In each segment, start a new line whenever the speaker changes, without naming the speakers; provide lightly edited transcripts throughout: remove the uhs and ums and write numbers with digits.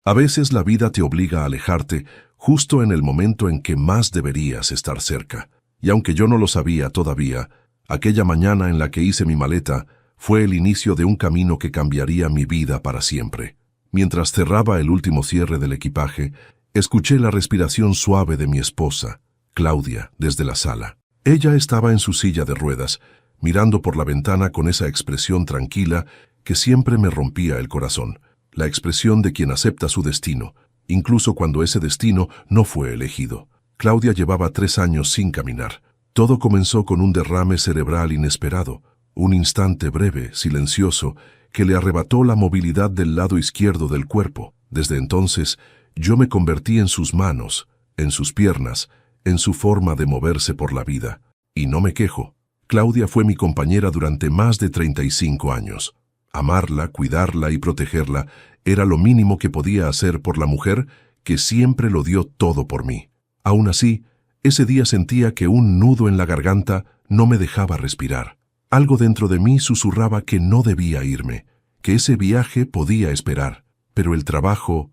A veces la vida te obliga a alejarte justo en el momento en que más deberías estar cerca. Y aunque yo no lo sabía todavía, aquella mañana en la que hice mi maleta fue el inicio de un camino que cambiaría mi vida para siempre. Mientras cerraba el último cierre del equipaje, escuché la respiración suave de mi esposa, Claudia, desde la sala. Ella estaba en su silla de ruedas, mirando por la ventana con esa expresión tranquila que siempre me rompía el corazón. La expresión de quien acepta su destino, incluso cuando ese destino no fue elegido. Claudia llevaba 3 años sin caminar. Todo comenzó con un derrame cerebral inesperado, un instante breve, silencioso, que le arrebató la movilidad del lado izquierdo del cuerpo. Desde entonces, yo me convertí en sus manos, en sus piernas, en su forma de moverse por la vida. Y no me quejo. Claudia fue mi compañera durante más de 35 años. Amarla, cuidarla y protegerla era lo mínimo que podía hacer por la mujer que siempre lo dio todo por mí. Aún así, ese día sentía que un nudo en la garganta no me dejaba respirar. Algo dentro de mí susurraba que no debía irme, que ese viaje podía esperar, pero el trabajo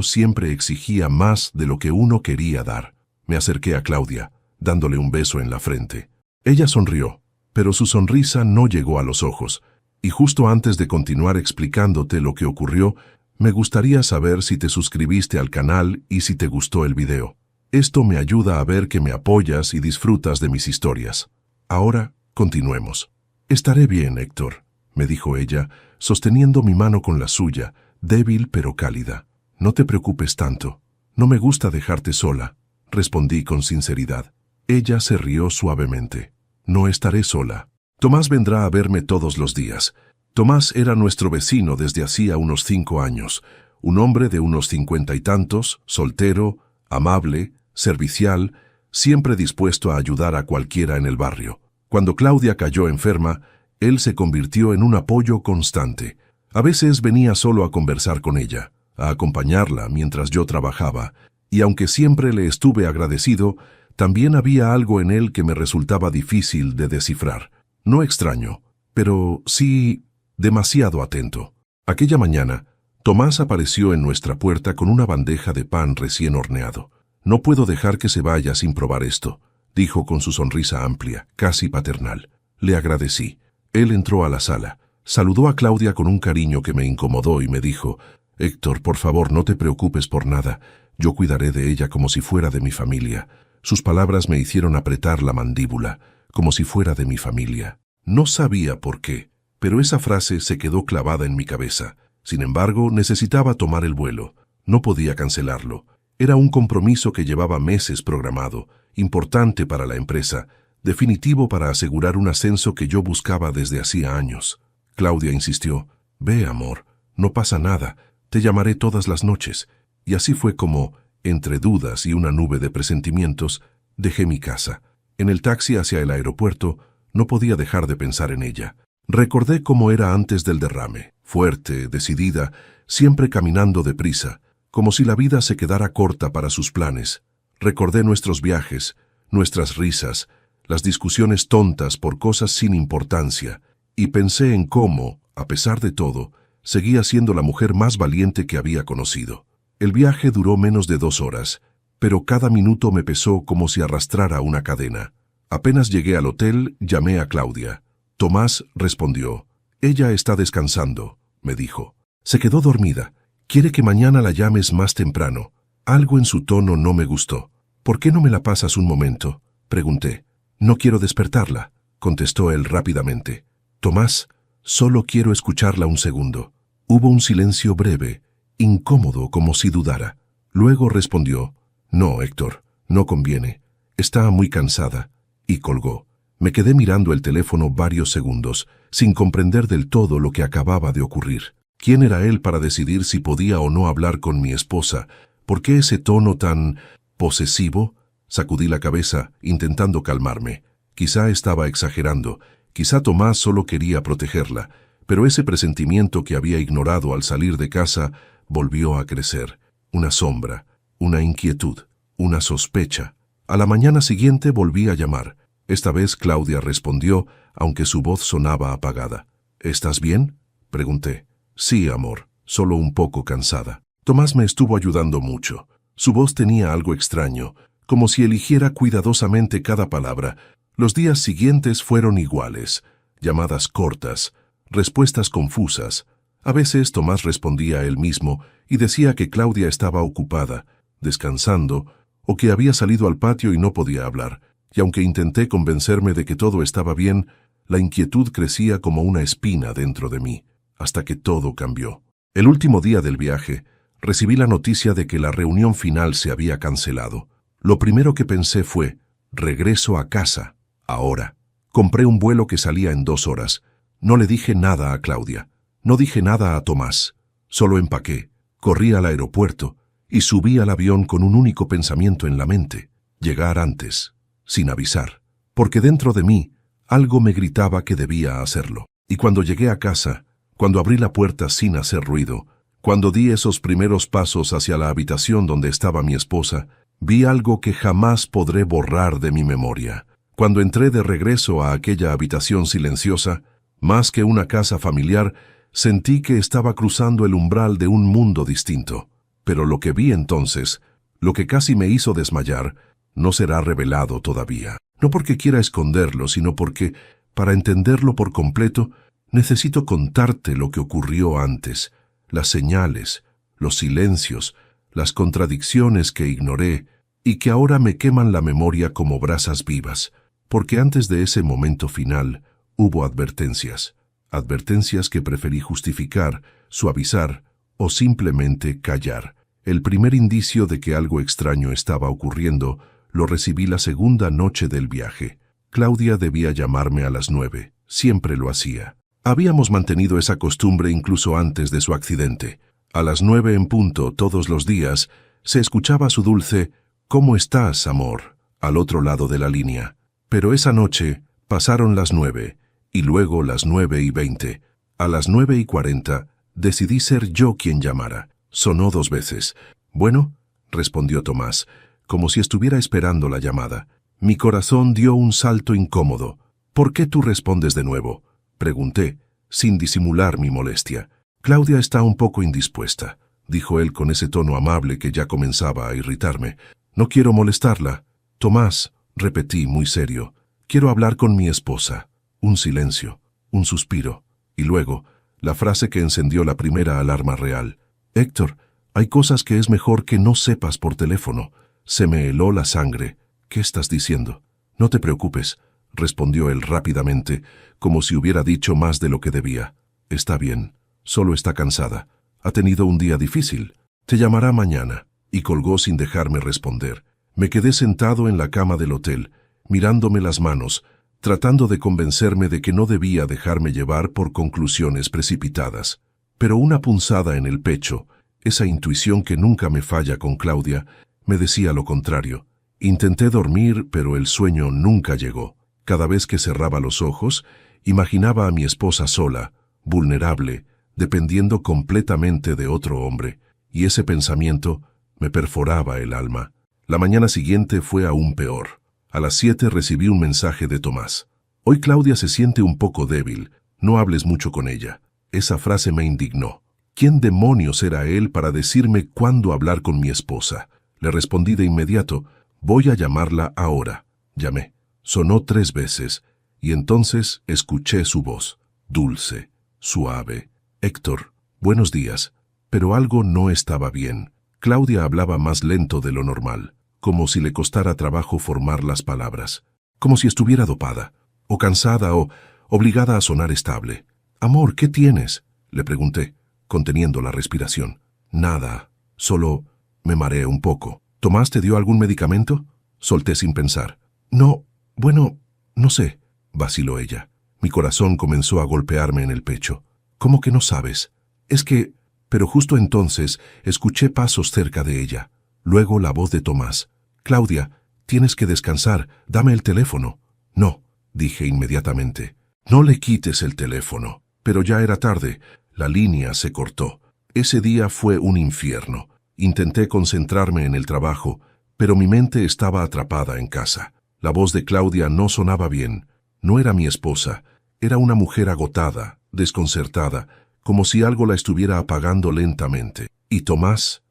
siempre exigía más de lo que uno quería dar. Me acerqué a Claudia, dándole un beso en la frente. Ella sonrió, pero su sonrisa no llegó a los ojos. Y justo antes de continuar explicándote lo que ocurrió, me gustaría saber si te suscribiste al canal y si te gustó el video. Esto me ayuda a ver que me apoyas y disfrutas de mis historias. Ahora, continuemos. Estaré bien, Héctor, me dijo ella, sosteniendo mi mano con la suya, débil pero cálida. No te preocupes tanto. No me gusta dejarte sola, respondí con sinceridad. Ella se rió suavemente. No estaré sola. Tomás vendrá a verme todos los días. Tomás era nuestro vecino desde hacía unos 5 años, un hombre de unos 50 y tantos, soltero, amable, servicial, siempre dispuesto a ayudar a cualquiera en el barrio. Cuando Claudia cayó enferma, él se convirtió en un apoyo constante. A veces venía solo a conversar con ella, a acompañarla mientras yo trabajaba, y aunque siempre le estuve agradecido, también había algo en él que me resultaba difícil de descifrar. No extraño, pero sí demasiado atento. Aquella mañana, Tomás apareció en nuestra puerta con una bandeja de pan recién horneado. No puedo dejar que se vaya sin probar esto, dijo con su sonrisa amplia, casi paternal. Le agradecí. Él entró a la sala, saludó a Claudia con un cariño que me incomodó y me dijo: Héctor, por favor, no te preocupes por nada. Yo cuidaré de ella como si fuera de mi familia. Sus palabras me hicieron apretar la mandíbula, como si fuera de mi familia. No sabía por qué, pero esa frase se quedó clavada en mi cabeza. Sin embargo, necesitaba tomar el vuelo. No podía cancelarlo. Era un compromiso que llevaba meses programado, importante para la empresa, definitivo para asegurar un ascenso que yo buscaba desde hacía años. Claudia insistió: Ve, amor, no pasa nada, te llamaré todas las noches. Y así fue como, entre dudas y una nube de presentimientos, dejé mi casa. En el taxi hacia el aeropuerto, no podía dejar de pensar en ella. Recordé cómo era antes del derrame, fuerte, decidida, siempre caminando deprisa, como si la vida se quedara corta para sus planes. Recordé nuestros viajes, nuestras risas, las discusiones tontas por cosas sin importancia, y pensé en cómo, a pesar de todo, seguía siendo la mujer más valiente que había conocido. El viaje duró menos de 2 horas, pero cada minuto me pesó como si arrastrara una cadena. Apenas llegué al hotel, llamé a Claudia. Tomás respondió. Ella está descansando, me dijo. Se quedó dormida. Quiere que mañana la llames más temprano. Algo en su tono no me gustó. ¿Por qué no me la pasas un momento?, pregunté. No quiero despertarla, contestó él rápidamente. Tomás, solo quiero escucharla un segundo. Hubo un silencio breve, incómodo como si dudara. Luego respondió. No, Héctor, no conviene. Está muy cansada. Y colgó. Me quedé mirando el teléfono varios segundos, sin comprender del todo lo que acababa de ocurrir. ¿Quién era él para decidir si podía o no hablar con mi esposa? ¿Por qué ese tono tan posesivo? Sacudí la cabeza, intentando calmarme. Quizá estaba exagerando, quizá Tomás solo quería protegerla, pero ese presentimiento que había ignorado al salir de casa volvió a crecer. Una sombra, una inquietud, una sospecha. A la mañana siguiente volví a llamar. Esta vez Claudia respondió, aunque su voz sonaba apagada. ¿Estás bien?, pregunté. Sí, amor, solo un poco cansada. Tomás me estuvo ayudando mucho. Su voz tenía algo extraño, como si eligiera cuidadosamente cada palabra. Los días siguientes fueron iguales. Llamadas cortas, respuestas confusas. A veces Tomás respondía él mismo y decía que Claudia estaba ocupada, descansando, o que había salido al patio y no podía hablar. Y aunque intenté convencerme de que todo estaba bien, la inquietud crecía como una espina dentro de mí, hasta que todo cambió. El último día del viaje, recibí la noticia de que la reunión final se había cancelado. Lo primero que pensé fue, regreso a casa, ahora. Compré un vuelo que salía en 2 horas. No le dije nada a Claudia, no dije nada a Tomás. Solo empaqué, corrí al aeropuerto y subí al avión con un único pensamiento en la mente, llegar antes, sin avisar, porque dentro de mí algo me gritaba que debía hacerlo. Y cuando llegué a casa, cuando abrí la puerta sin hacer ruido, cuando di esos primeros pasos hacia la habitación donde estaba mi esposa, vi algo que jamás podré borrar de mi memoria. Cuando entré de regreso a aquella habitación silenciosa, más que una casa familiar, sentí que estaba cruzando el umbral de un mundo distinto. Pero lo que vi entonces, lo que casi me hizo desmayar, no será revelado todavía. No porque quiera esconderlo, sino porque, para entenderlo por completo, necesito contarte lo que ocurrió antes, las señales, los silencios, las contradicciones que ignoré y que ahora me queman la memoria como brasas vivas, porque antes de ese momento final hubo advertencias, advertencias que preferí justificar, suavizar o simplemente callar. El primer indicio de que algo extraño estaba ocurriendo lo recibí la segunda noche del viaje. Claudia debía llamarme a las 9, siempre lo hacía. Habíamos mantenido esa costumbre incluso antes de su accidente. A las 9 en punto todos los días se escuchaba su dulce «¿Cómo estás, amor?», al otro lado de la línea. Pero esa noche pasaron las 9 y luego las 9:20. A las 9:40 decidí ser yo quien llamara. Sonó 2 veces. «Bueno», respondió Tomás, como si estuviera esperando la llamada. Mi corazón dio un salto incómodo. «¿Por qué tú respondes de nuevo?», pregunté, sin disimular mi molestia. «Claudia está un poco indispuesta», dijo él con ese tono amable que ya comenzaba a irritarme. «No quiero molestarla». «Tomás», repetí muy serio, «quiero hablar con mi esposa». Un silencio, un suspiro, y luego, la frase que encendió la primera alarma real. «Héctor, hay cosas que es mejor que no sepas por teléfono». Se me heló la sangre. «¿Qué estás diciendo?» «No te preocupes», respondió él rápidamente, como si hubiera dicho más de lo que debía. «Está bien, solo está cansada. Ha tenido un día difícil. Te llamará mañana». Y colgó sin dejarme responder. Me quedé sentado en la cama del hotel, mirándome las manos, tratando de convencerme de que no debía dejarme llevar por conclusiones precipitadas. Pero una punzada en el pecho, esa intuición que nunca me falla con Claudia, me decía lo contrario. Intenté dormir, pero el sueño nunca llegó. Cada vez que cerraba los ojos, imaginaba a mi esposa sola, vulnerable, dependiendo completamente de otro hombre, y ese pensamiento me perforaba el alma. La mañana siguiente fue aún peor. A las 7 recibí un mensaje de Tomás. «Hoy Claudia se siente un poco débil, no hables mucho con ella». Esa frase me indignó. ¿Quién demonios era él para decirme cuándo hablar con mi esposa? Le respondí de inmediato, «Voy a llamarla ahora». Llamé. Sonó 3 veces, y entonces escuché su voz, dulce, suave. «Héctor, buenos días». Pero algo no estaba bien. Claudia hablaba más lento de lo normal, como si le costara trabajo formar las palabras, como si estuviera dopada, o cansada, o obligada a sonar estable. «Amor, ¿qué tienes?», le pregunté, conteniendo la respiración. «Nada, solo me mareé un poco». «¿Tomás te dio algún medicamento?», solté sin pensar. «No, bueno, no sé», vaciló ella. Mi corazón comenzó a golpearme en el pecho. «¿Cómo que no sabes?». «Es que…». Pero justo entonces escuché pasos cerca de ella. Luego la voz de Tomás. «Claudia, tienes que descansar, dame el teléfono». «No», dije inmediatamente. «No le quites el teléfono». Pero ya era tarde. La línea se cortó. Ese día fue un infierno. Intenté concentrarme en el trabajo, pero mi mente estaba atrapada en casa. La voz de Claudia no sonaba bien. No era mi esposa. Era una mujer agotada, desconcertada, como si algo la estuviera apagando lentamente. Y Tomás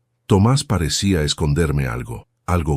parecía esconderme algo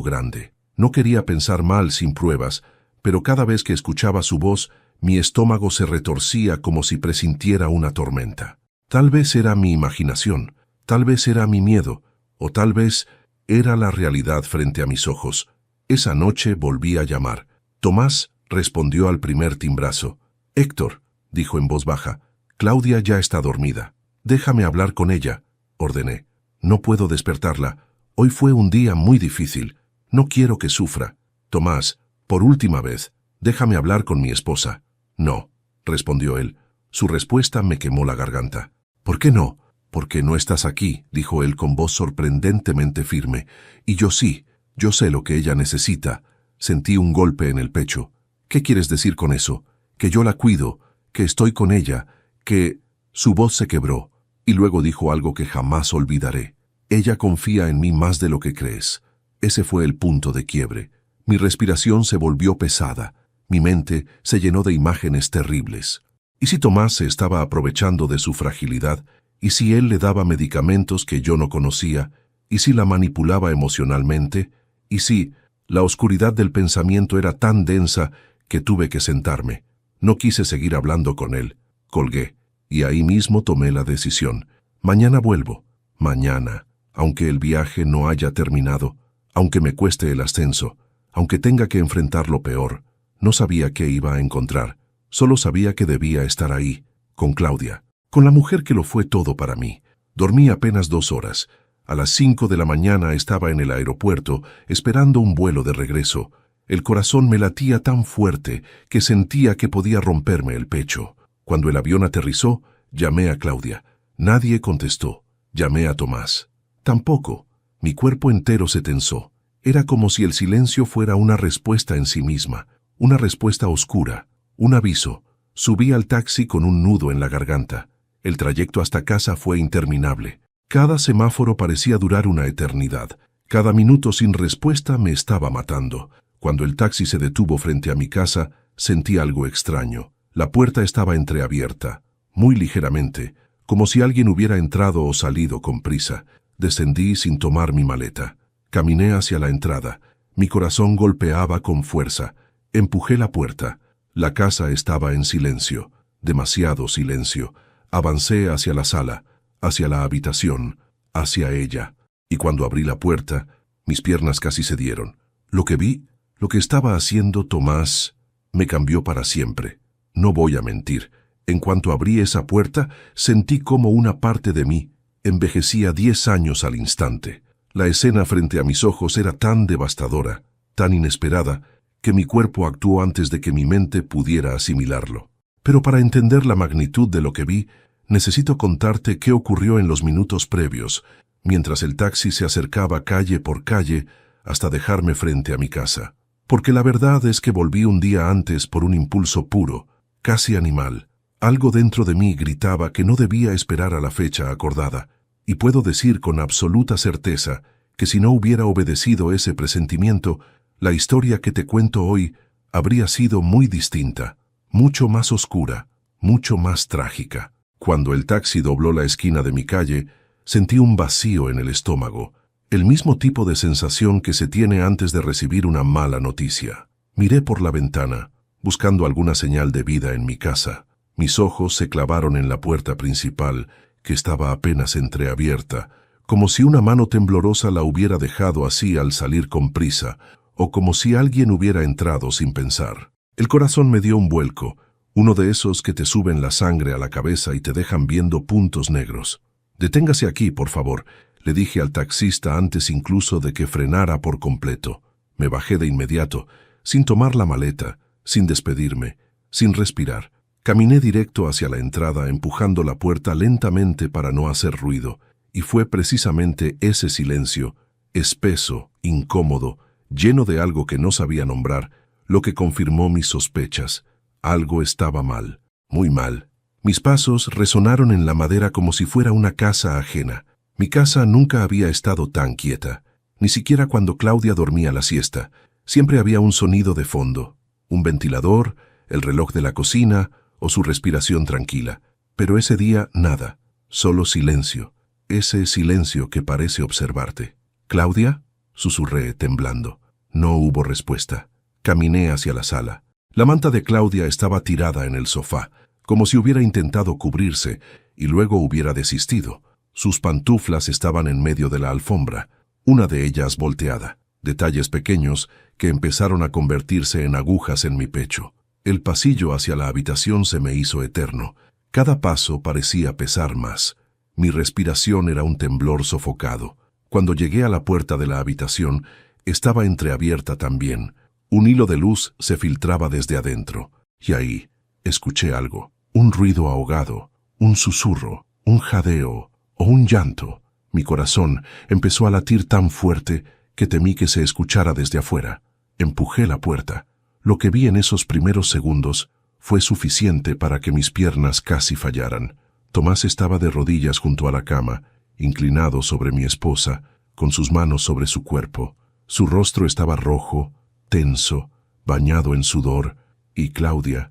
grande. No quería pensar mal sin pruebas, pero cada vez que escuchaba su voz, mi estómago se retorcía como si presintiera una tormenta. Tal vez era mi imaginación, tal vez era mi miedo, o tal vez era la realidad frente a mis ojos. Esa noche volví a llamar. Tomás respondió al primer timbrazo. «Héctor», dijo en voz baja, «Claudia ya está dormida. Déjame hablar con ella», ordené. «No puedo despertarla. Hoy fue un día muy difícil. No quiero que sufra. Tomás, por última vez, déjame hablar con mi esposa». «No», respondió él. Su respuesta me quemó la garganta. «¿Por qué no?» «Porque no estás aquí», dijo él con voz sorprendentemente firme. «Y yo sí, yo sé lo que ella necesita». Sentí un golpe en el pecho. «¿Qué quieres decir con eso? Que yo la cuido, que estoy con ella, que...» Su voz se quebró, y luego dijo algo que jamás olvidaré. «Ella confía en mí más de lo que crees». Ese fue el punto de quiebre. Mi respiración se volvió pesada. Mi mente se llenó de imágenes terribles. ¿Y si Tomás se estaba aprovechando de su fragilidad? ¿Y si él le daba medicamentos que yo no conocía? ¿Y si la manipulaba emocionalmente? ¿Y si la oscuridad del pensamiento era tan densa que tuve que sentarme? No quise seguir hablando con él. Colgué, y ahí mismo tomé la decisión. Mañana vuelvo. Mañana, aunque el viaje no haya terminado, aunque me cueste el ascenso, aunque tenga que enfrentar lo peor. No sabía qué iba a encontrar. Solo sabía que debía estar ahí, con Claudia, con la mujer que lo fue todo para mí. Dormí apenas 2 horas. A las 5 de la mañana estaba en el aeropuerto, esperando un vuelo de regreso. El corazón me latía tan fuerte que sentía que podía romperme el pecho. Cuando el avión aterrizó, llamé a Claudia. Nadie contestó. Llamé a Tomás. Tampoco. Mi cuerpo entero se tensó. Era como si el silencio fuera una respuesta en sí misma, una respuesta oscura, un aviso. Subí al taxi con un nudo en la garganta. El trayecto hasta casa fue interminable. Cada semáforo parecía durar una eternidad. Cada minuto sin respuesta me estaba matando. Cuando el taxi se detuvo frente a mi casa, sentí algo extraño. La puerta estaba entreabierta, muy ligeramente, como si alguien hubiera entrado o salido con prisa. Descendí sin tomar mi maleta. Caminé hacia la entrada. Mi corazón golpeaba con fuerza. Empujé la puerta. La casa estaba en silencio, demasiado silencio. Avancé hacia la sala, hacia la habitación, hacia ella. Y cuando abrí la puerta, mis piernas casi cedieron. Lo que vi, lo que estaba haciendo Tomás, me cambió para siempre. No voy a mentir. En cuanto abrí esa puerta, sentí como una parte de mí envejecía 10 años al instante. La escena frente a mis ojos era tan devastadora, tan inesperada, que mi cuerpo actuó antes de que mi mente pudiera asimilarlo. Pero para entender la magnitud de lo que vi, necesito contarte qué ocurrió en los minutos previos, mientras el taxi se acercaba calle por calle hasta dejarme frente a mi casa. Porque la verdad es que volví un día antes por un impulso puro, casi animal. Algo dentro de mí gritaba que no debía esperar a la fecha acordada, y puedo decir con absoluta certeza que si no hubiera obedecido ese presentimiento, la historia que te cuento hoy habría sido muy distinta, mucho más oscura, mucho más trágica. Cuando el taxi dobló la esquina de mi calle, sentí un vacío en el estómago, el mismo tipo de sensación que se tiene antes de recibir una mala noticia. Miré por la ventana, buscando alguna señal de vida en mi casa. Mis ojos se clavaron en la puerta principal, que estaba apenas entreabierta, como si una mano temblorosa la hubiera dejado así al salir con prisa, o como si alguien hubiera entrado sin pensar. El corazón me dio un vuelco, uno de esos que te suben la sangre a la cabeza y te dejan viendo puntos negros. «Deténgase aquí, por favor», le dije al taxista antes incluso de que frenara por completo. Me bajé de inmediato, sin tomar la maleta, sin despedirme, sin respirar. Caminé directo hacia la entrada, empujando la puerta lentamente para no hacer ruido, y fue precisamente ese silencio, espeso, incómodo, lleno de algo que no sabía nombrar, lo que confirmó mis sospechas. Algo estaba mal, muy mal. Mis pasos resonaron en la madera como si fuera una casa ajena. Mi casa nunca había estado tan quieta, ni siquiera cuando Claudia dormía la siesta. Siempre había un sonido de fondo, un ventilador, el reloj de la cocina o su respiración tranquila. Pero ese día nada, solo silencio, ese silencio que parece observarte. «¿Claudia?», susurré temblando. No hubo respuesta. Caminé hacia la sala. La manta de Claudia estaba tirada en el sofá, como si hubiera intentado cubrirse y luego hubiera desistido. Sus pantuflas estaban en medio de la alfombra, una de ellas volteada. Detalles pequeños que empezaron a convertirse en agujas en mi pecho. El pasillo hacia la habitación se me hizo eterno. Cada paso parecía pesar más. Mi respiración era un temblor sofocado. Cuando llegué a la puerta de la habitación, estaba entreabierta también. Un hilo de luz se filtraba desde adentro. Y ahí escuché algo. Un ruido ahogado, un susurro, un jadeo o un llanto. Mi corazón empezó a latir tan fuerte que temí que se escuchara desde afuera. Empujé la puerta. Lo que vi en esos primeros segundos fue suficiente para que mis piernas casi fallaran. Tomás estaba de rodillas junto a la cama, inclinado sobre mi esposa, con sus manos sobre su cuerpo. Su rostro estaba rojo, tenso, bañado en sudor, y Claudia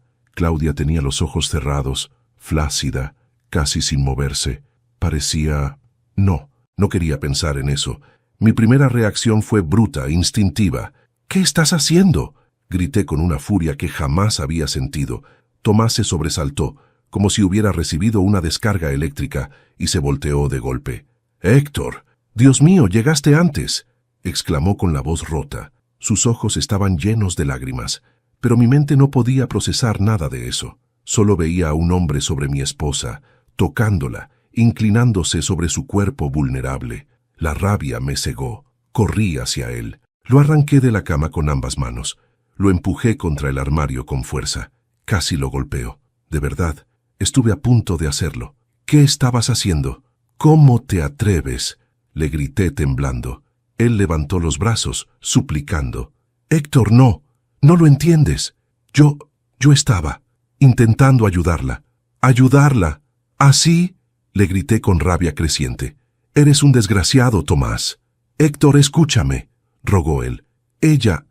tenía los ojos cerrados, flácida, casi sin moverse. Parecía... No quería pensar en eso. Mi primera reacción fue bruta, instintiva. «¿Qué estás haciendo?», grité con una furia que jamás había sentido. Tomás se sobresaltó, como si hubiera recibido una descarga eléctrica, y se volteó de golpe. «Héctor, Dios mío, llegaste antes», exclamó con la voz rota. Sus ojos estaban llenos de lágrimas, pero mi mente no podía procesar nada de eso. Solo veía a un hombre sobre mi esposa, tocándola, inclinándose sobre su cuerpo vulnerable. La rabia me cegó. Corrí hacia él. Lo arranqué de la cama con ambas manos. Lo empujé contra el armario con fuerza. Casi lo golpeó. De verdad, estuve a punto de hacerlo. «¿Qué estabas haciendo?». «¿Cómo te atreves?», le grité temblando. Él levantó los brazos, suplicando. «Héctor, no lo entiendes. Yo estaba intentando ayudarla. ¡Ayudarla! ¿Así?», le grité con rabia creciente. «Eres un desgraciado, Tomás». «Héctor, escúchame», rogó él. Ella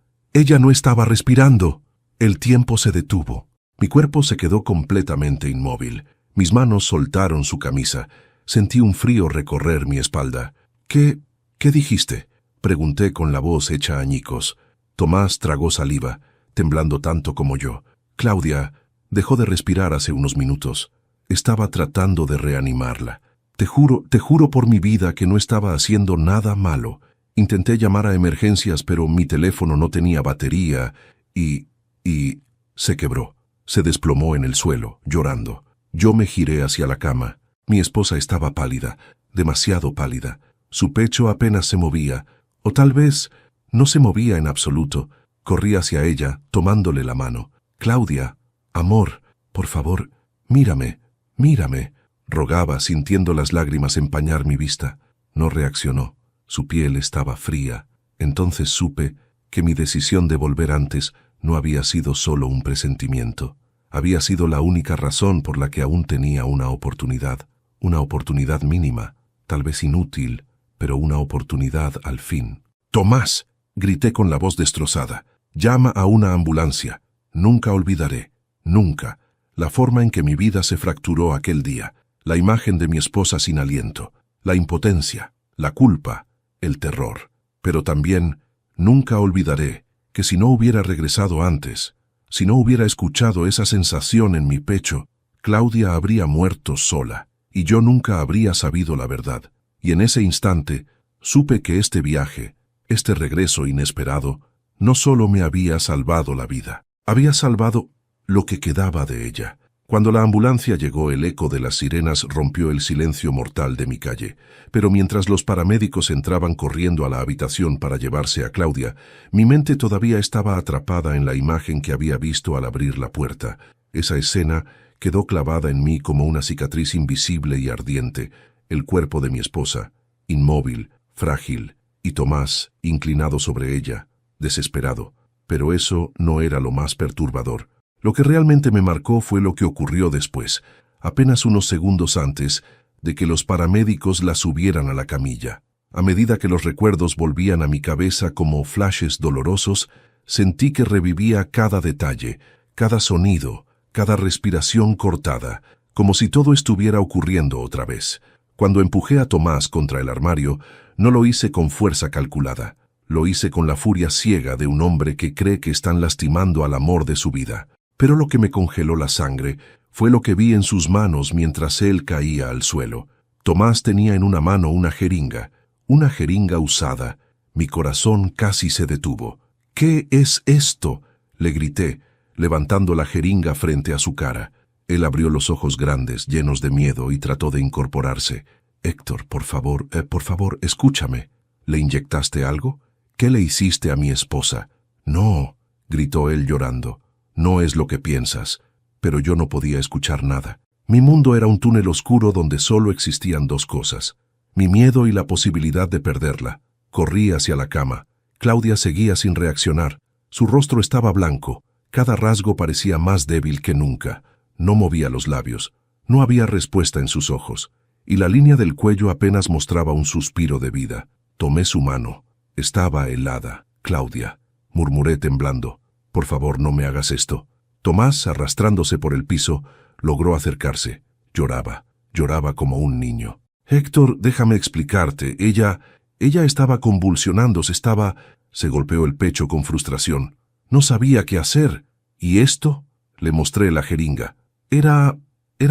no estaba respirando». El tiempo se detuvo. Mi cuerpo se quedó completamente inmóvil. Mis manos soltaron su camisa. Sentí un frío recorrer mi espalda. ¿Qué dijiste?», pregunté con la voz hecha añicos. Tomás tragó saliva, temblando tanto como yo. «Claudia dejó de respirar hace unos minutos. Estaba tratando de reanimarla. Te juro por mi vida que no estaba haciendo nada malo. Intenté llamar a emergencias, pero mi teléfono no tenía batería y se quebró. Se desplomó en el suelo, llorando. Yo me giré hacia la cama. Mi esposa estaba pálida, demasiado pálida. Su pecho apenas se movía, o tal vez no se movía en absoluto. Corrí hacia ella, tomándole la mano. «Claudia, amor, por favor, mírame», rogaba, sintiendo las lágrimas empañar mi vista. No reaccionó. Su piel estaba fría. Entonces supe que mi decisión de volver antes no había sido solo un presentimiento. Había sido la única razón por la que aún tenía una oportunidad mínima, tal vez inútil, pero una oportunidad al fin. «Tomás», grité con la voz destrozada, «llama a una ambulancia. Nunca olvidaré, nunca, la forma en que mi vida se fracturó aquel día, la imagen de mi esposa sin aliento, la impotencia, la culpa, el terror. Pero también nunca olvidaré que si no hubiera regresado antes, si no hubiera escuchado esa sensación en mi pecho, Claudia habría muerto sola, y yo nunca habría sabido la verdad. Y en ese instante supe que este viaje, este regreso inesperado, no solo me había salvado la vida, había salvado lo que quedaba de ella. Cuando la ambulancia llegó, el eco de las sirenas rompió el silencio mortal de mi calle, pero mientras los paramédicos entraban corriendo a la habitación para llevarse a Claudia, mi mente todavía estaba atrapada en la imagen que había visto al abrir la puerta. Esa escena quedó clavada en mí como una cicatriz invisible y ardiente, el cuerpo de mi esposa, inmóvil, frágil, y Tomás, inclinado sobre ella, desesperado. Pero eso no era lo más perturbador. Lo que realmente me marcó fue lo que ocurrió después, apenas unos segundos antes de que los paramédicos la subieran a la camilla. A medida que los recuerdos volvían a mi cabeza como flashes dolorosos, sentí que revivía cada detalle, cada sonido, cada respiración cortada, como si todo estuviera ocurriendo otra vez. Cuando empujé a Tomás contra el armario, no lo hice con fuerza calculada. Lo hice con la furia ciega de un hombre que cree que están lastimando al amor de su vida. Pero lo que me congeló la sangre fue lo que vi en sus manos mientras él caía al suelo. Tomás tenía en una mano una jeringa usada. Mi corazón casi se detuvo. «¿Qué es esto?», le grité, levantando la jeringa frente a su cara. Él abrió los ojos grandes, llenos de miedo, y trató de incorporarse. «Héctor, por favor, escúchame. ¿Le inyectaste algo? ¿Qué le hiciste a mi esposa?» «No», gritó él llorando. «No es lo que piensas». Pero yo no podía escuchar nada. Mi mundo era un túnel oscuro donde solo existían dos cosas: mi miedo y la posibilidad de perderla. Corrí hacia la cama. Claudia seguía sin reaccionar. Su rostro estaba blanco. Cada rasgo parecía más débil que nunca. No movía los labios. No había respuesta en sus ojos. Y la línea del cuello apenas mostraba un suspiro de vida. Tomé su mano. Estaba helada. «Claudia», murmuré temblando, «por favor, no me hagas esto». Tomás, arrastrándose por el piso, logró acercarse. Lloraba como un niño. «Héctor, déjame explicarte. Ella estaba convulsionándose, Se golpeó el pecho con frustración. No sabía qué hacer. ¿Y esto?», le mostré la jeringa. Era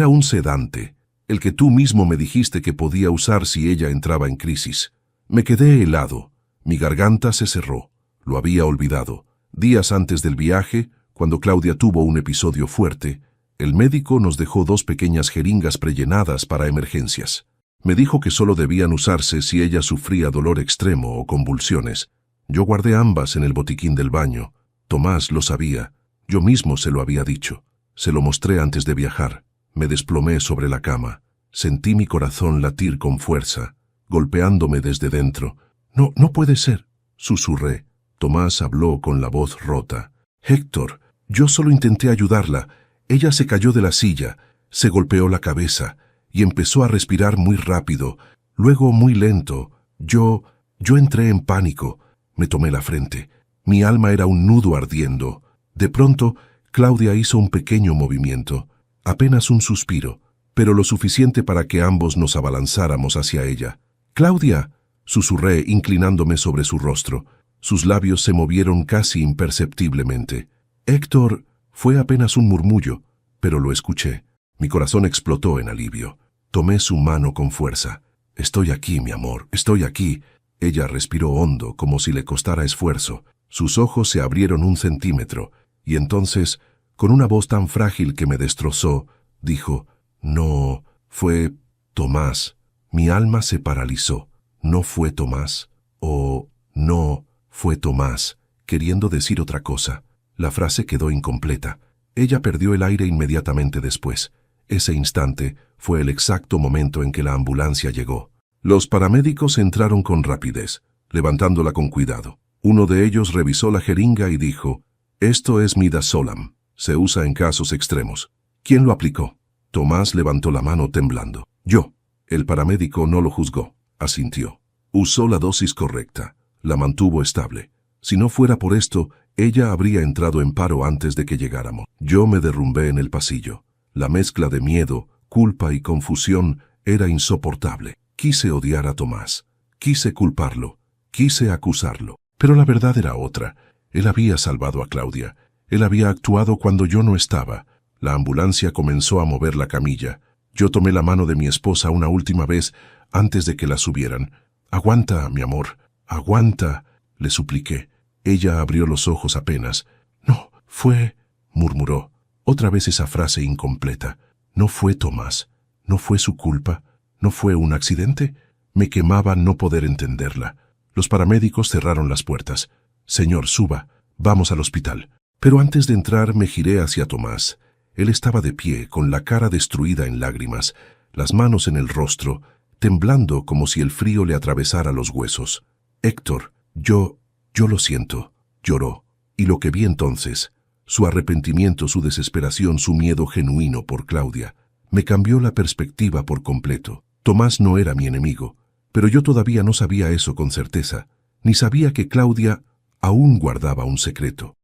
un sedante, el que tú mismo me dijiste que podía usar si ella entraba en crisis. Me quedé helado. Mi garganta se cerró. Lo había olvidado. Días antes del viaje, cuando Claudia tuvo un episodio fuerte, el médico nos dejó 2 pequeñas jeringas prellenadas para emergencias. Me dijo que solo debían usarse si ella sufría dolor extremo o convulsiones. Yo guardé ambas en el botiquín del baño. Tomás lo sabía. Yo mismo se lo había dicho. Se lo mostré antes de viajar. Me desplomé sobre la cama. Sentí mi corazón latir con fuerza, golpeándome desde dentro. «No puede ser», susurré. Tomás habló con la voz rota. «Héctor, yo solo intenté ayudarla. Ella se cayó de la silla, se golpeó la cabeza y empezó a respirar muy rápido, luego muy lento. Yo entré en pánico. Me tomé la frente. Mi alma era un nudo ardiendo. De pronto, Claudia hizo un pequeño movimiento, apenas un suspiro, pero lo suficiente para que ambos nos abalanzáramos hacia ella. «¡Claudia!», susurré, inclinándome sobre su rostro. Sus labios se movieron casi imperceptiblemente. «Héctor», fue apenas un murmullo, pero lo escuché. Mi corazón explotó en alivio. Tomé su mano con fuerza. «Estoy aquí, mi amor, estoy aquí». Ella respiró hondo, como si le costara esfuerzo. Sus ojos se abrieron 1 centímetro, y entonces, con una voz tan frágil que me destrozó, dijo: «No, fue Tomás». Mi alma se paralizó. «¿No fue Tomás?» o «No, fue Tomás», queriendo decir otra cosa. La frase quedó incompleta. Ella perdió el aire inmediatamente después. Ese instante fue el exacto momento en que la ambulancia llegó. Los paramédicos entraron con rapidez, levantándola con cuidado. Uno de ellos revisó la jeringa y dijo: «Esto es midazolam. Se usa en casos extremos». «¿Quién lo aplicó?». Tomás levantó la mano temblando. «Yo». El paramédico no lo juzgó. Asintió. «Usó la dosis correcta. La mantuvo estable. Si no fuera por esto, ella habría entrado en paro antes de que llegáramos». Yo me derrumbé en el pasillo. La mezcla de miedo, culpa y confusión era insoportable. Quise odiar a Tomás. Quise culparlo. Quise acusarlo. Pero la verdad era otra. Él había salvado a Claudia. Él había actuado cuando yo no estaba. La ambulancia comenzó a mover la camilla. Yo tomé la mano de mi esposa una última vez antes de que la subieran. «Aguanta, mi amor, aguanta», le supliqué. Ella abrió los ojos apenas. «No, fue», murmuró. Otra vez esa frase incompleta. «No fue Tomás. No fue su culpa. ¿No fue un accidente?». Me quemaba no poder entenderla. Los paramédicos cerraron las puertas. «Señor, suba. Vamos al hospital». Pero antes de entrar me giré hacia Tomás. Él estaba de pie, con la cara destruida en lágrimas, las manos en el rostro, temblando como si el frío le atravesara los huesos. «Héctor, yo lo siento», lloró. Y lo que vi entonces, su arrepentimiento, su desesperación, su miedo genuino por Claudia, me cambió la perspectiva por completo. Tomás no era mi enemigo, pero yo todavía no sabía eso con certeza, ni sabía que Claudia aún guardaba un secreto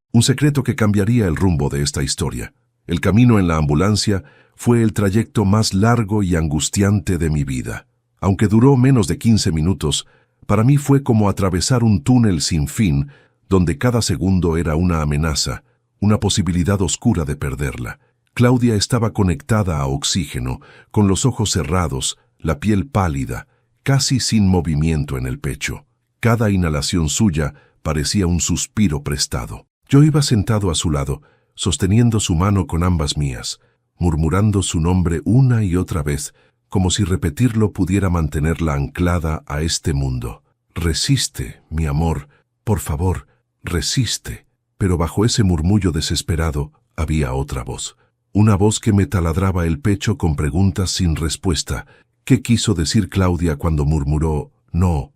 que cambiaría el rumbo de esta historia. El camino en la ambulancia fue el trayecto más largo y angustiante de mi vida. Aunque duró menos de 15 minutos, para mí fue como atravesar un túnel sin fin, donde cada segundo era una amenaza, una posibilidad oscura de perderla. Claudia estaba conectada a oxígeno, con los ojos cerrados, la piel pálida, casi sin movimiento en el pecho. Cada inhalación suya parecía un suspiro prestado. Yo iba sentado a su lado, sosteniendo su mano con ambas mías, murmurando su nombre una y otra vez, como si repetirlo pudiera mantenerla anclada a este mundo. Resiste, mi amor, por favor, resiste. Pero bajo ese murmullo desesperado había otra voz. Una voz que me taladraba el pecho con preguntas sin respuesta. ¿Qué quiso decir Claudia cuando murmuró no?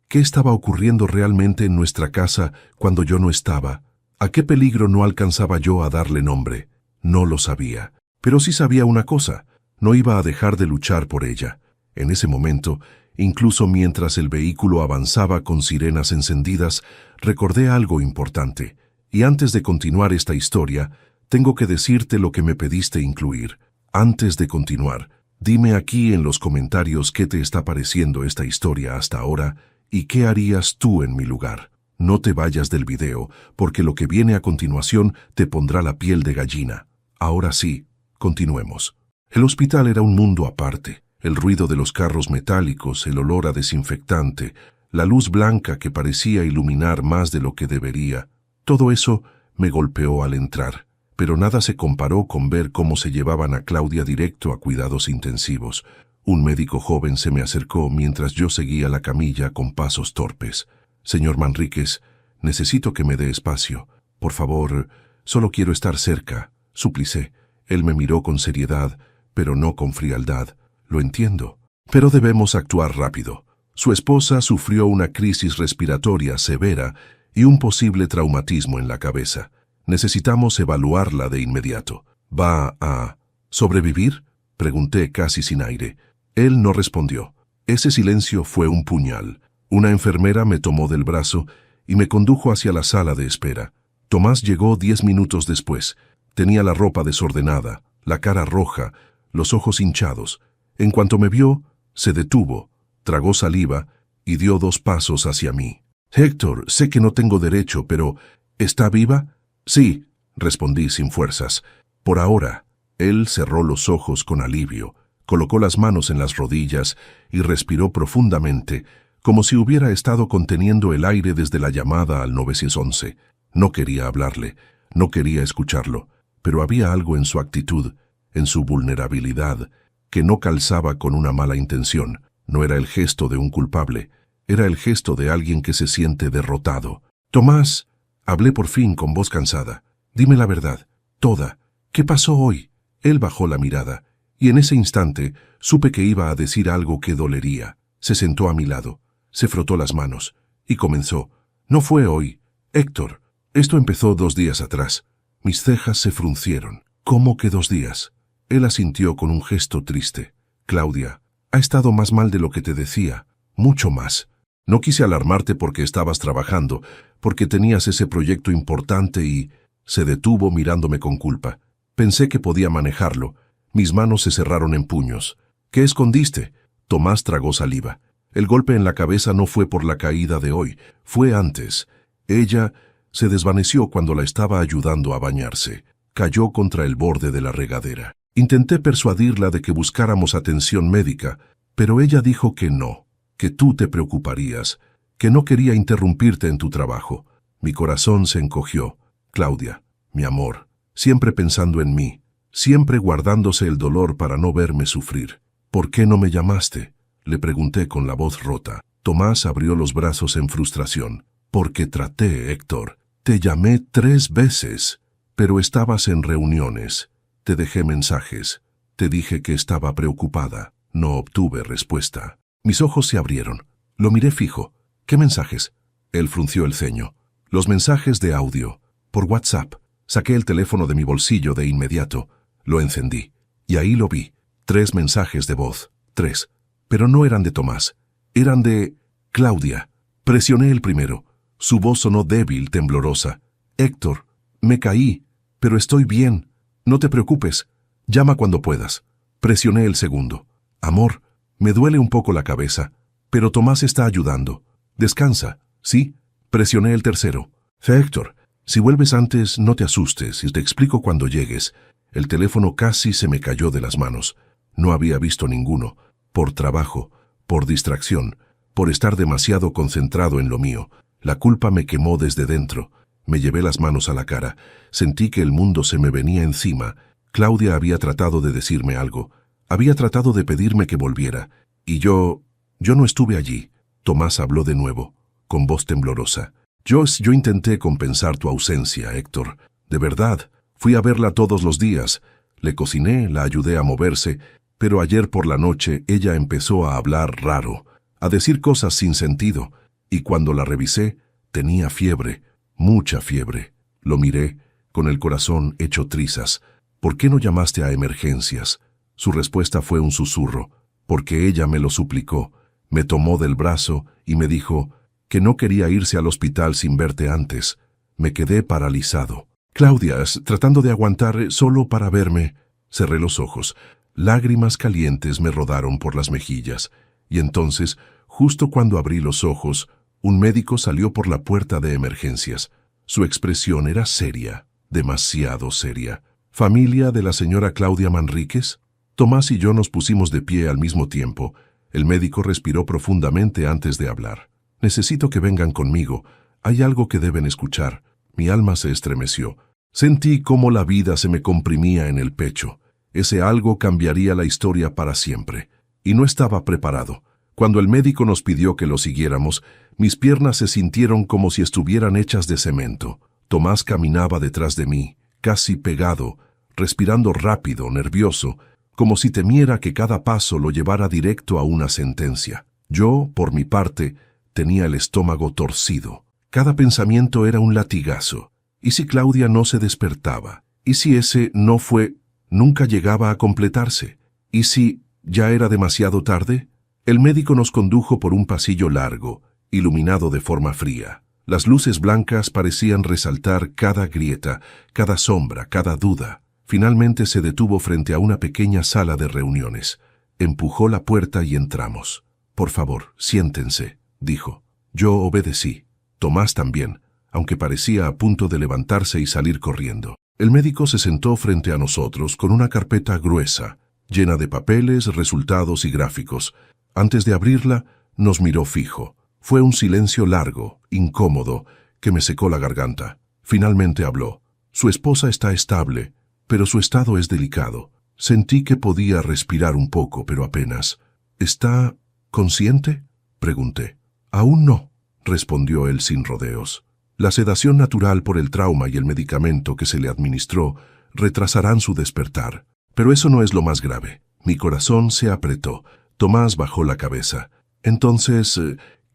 ¿Qué estaba ocurriendo realmente en nuestra casa cuando yo no estaba? ¿A qué peligro no alcanzaba yo a darle nombre? No lo sabía. Pero sí sabía una cosa. No iba a dejar de luchar por ella. En ese momento, incluso mientras el vehículo avanzaba con sirenas encendidas, recordé algo importante. Y antes de continuar esta historia, tengo que decirte lo que me pediste incluir. Antes de continuar, dime aquí en los comentarios qué te está pareciendo esta historia hasta ahora y qué harías tú en mi lugar. No te vayas del video, porque lo que viene a continuación te pondrá la piel de gallina. Ahora sí, continuemos. El hospital era un mundo aparte. El ruido de los carros metálicos, el olor a desinfectante, la luz blanca que parecía iluminar más de lo que debería. Todo eso me golpeó al entrar, pero nada se comparó con ver cómo se llevaban a Claudia directo a cuidados intensivos. Un médico joven se me acercó mientras yo seguía la camilla con pasos torpes. «Señor Manríquez, necesito que me dé espacio. Por favor, solo quiero estar cerca», suplicé. Él me miró con seriedad, pero no con frialdad. «Lo entiendo, pero debemos actuar rápido. Su esposa sufrió una crisis respiratoria severa y un posible traumatismo en la cabeza. Necesitamos evaluarla de inmediato». «¿Va a sobrevivir?», pregunté casi sin aire. Él no respondió. Ese silencio fue un puñal. Una enfermera me tomó del brazo y me condujo hacia la sala de espera. Tomás llegó 10 minutos después. Tenía la ropa desordenada, la cara roja, los ojos hinchados. En cuanto me vio, se detuvo, tragó saliva y dio 2 pasos hacia mí. «Héctor, sé que no tengo derecho, pero ¿está viva?» «Sí», respondí sin fuerzas. «Por ahora». Él cerró los ojos con alivio, colocó las manos en las rodillas y respiró profundamente, como si hubiera estado conteniendo el aire desde la llamada al 911. No quería hablarle, no quería escucharlo, pero había algo en su actitud, en su vulnerabilidad, que no calzaba con una mala intención. No era el gesto de un culpable, era el gesto de alguien que se siente derrotado. «Tomás», hablé por fin con voz cansada, «dime la verdad, toda. ¿Qué pasó hoy?» Él bajó la mirada, y en ese instante supe que iba a decir algo que dolería. Se sentó a mi lado, se frotó las manos, y comenzó. «No fue hoy, Héctor. Esto empezó 2 días atrás». Mis cejas se fruncieron. «¿Cómo que 2 días?» Él asintió con un gesto triste. «Claudia, ha estado más mal de lo que te decía, mucho más. No quise alarmarte porque estabas trabajando, porque tenías ese proyecto importante y...» Se detuvo mirándome con culpa. Pensé que podía manejarlo. Mis manos se cerraron en puños. «¿Qué escondiste?» Tomás tragó saliva. «El golpe en la cabeza no fue por la caída de hoy, fue antes. Ella se desvaneció cuando la estaba ayudando a bañarse. Cayó contra el borde de la regadera. Intenté persuadirla de que buscáramos atención médica, pero ella dijo que no, que tú te preocuparías, que no quería interrumpirte en tu trabajo». Mi corazón se encogió. «Claudia, mi amor, siempre pensando en mí, siempre guardándose el dolor para no verme sufrir. ¿Por qué no me llamaste?», le pregunté con la voz rota. Tomás abrió los brazos en frustración. «Porque traté, Héctor. Te llamé 3 veces, pero estabas en reuniones. Te dejé mensajes. Te dije que estaba preocupada. No obtuve respuesta». Mis ojos se abrieron. Lo miré fijo. «¿Qué mensajes?». Él frunció el ceño. «Los mensajes de audio. Por WhatsApp». Saqué el teléfono de mi bolsillo de inmediato. Lo encendí. Y ahí lo vi. 3 mensajes de voz. 3. Pero no eran de Tomás. Eran de Claudia. Presioné el primero. Su voz sonó débil, temblorosa. «Héctor, me caí, pero estoy bien. No te preocupes. Llama cuando puedas». Presioné el segundo. «Amor, Me duele un poco la cabeza, pero Tomás está ayudando. Descansa, ¿sí? Presioné el tercero. Héctor, si vuelves antes, no te asustes y te explico cuando llegues. El teléfono casi se me cayó de las manos. No había visto ninguno. Por trabajo, por distracción, por estar demasiado concentrado en lo mío. La culpa me quemó desde dentro. Me llevé las manos a la cara. Sentí que el mundo se me venía encima. Claudia había tratado de decirme algo. Había tratado de pedirme que volviera. Y yo no estuve allí. Tomás habló de nuevo, con voz temblorosa. Yo intenté compensar tu ausencia, Héctor. De verdad, fui a verla todos los días. Le cociné, la ayudé a moverse, pero ayer por la noche ella empezó a hablar raro, a decir cosas sin sentido, y cuando la revisé, tenía fiebre, mucha fiebre. Lo miré, con el corazón hecho trizas. ¿Por qué no llamaste a emergencias? Su respuesta fue un susurro, porque ella me lo suplicó. Me tomó del brazo y me dijo que no quería irse al hospital sin verte antes. Me quedé paralizado. Claudia, tratando de aguantar solo para verme, cerré los ojos. Lágrimas calientes me rodaron por las mejillas. Y entonces, justo cuando abrí los ojos, un médico salió por la puerta de emergencias. Su expresión era seria, demasiado seria. ¿Familia de la señora Claudia Manríquez? Tomás y yo nos pusimos de pie al mismo tiempo. El médico respiró profundamente antes de hablar. Necesito que vengan conmigo. Hay algo que deben escuchar. Mi alma se estremeció. Sentí cómo la vida se me comprimía en el pecho. Ese algo cambiaría la historia para siempre. Y no estaba preparado. Cuando el médico nos pidió que lo siguiéramos, mis piernas se sintieron como si estuvieran hechas de cemento. Tomás caminaba detrás de mí, casi pegado, respirando rápido, nervioso, como si temiera que cada paso lo llevara directo a una sentencia. Yo, por mi parte, tenía el estómago torcido. Cada pensamiento era un latigazo. ¿Y si Claudia no se despertaba? ¿Y si ese no fue, nunca llegaba a completarse? ¿Y si ya era demasiado tarde? El médico nos condujo por un pasillo largo, iluminado de forma fría. Las luces blancas parecían resaltar cada grieta, cada sombra, cada duda. Finalmente se detuvo frente a una pequeña sala de reuniones. Empujó la puerta y entramos. «Por favor, siéntense», dijo. Yo obedecí. Tomás también, aunque parecía a punto de levantarse y salir corriendo. El médico se sentó frente a nosotros con una carpeta gruesa, llena de papeles, resultados y gráficos. Antes de abrirla, nos miró fijo. Fue un silencio largo, incómodo, que me secó la garganta. Finalmente habló. «Su esposa está estable, pero su estado es delicado. Sentí que podía respirar un poco, pero apenas. ¿Está consciente?», pregunté. «Aún no», respondió él sin rodeos. «La sedación natural por el trauma y el medicamento que se le administró retrasarán su despertar. Pero eso no es lo más grave». Mi corazón se apretó. Tomás bajó la cabeza. «Entonces,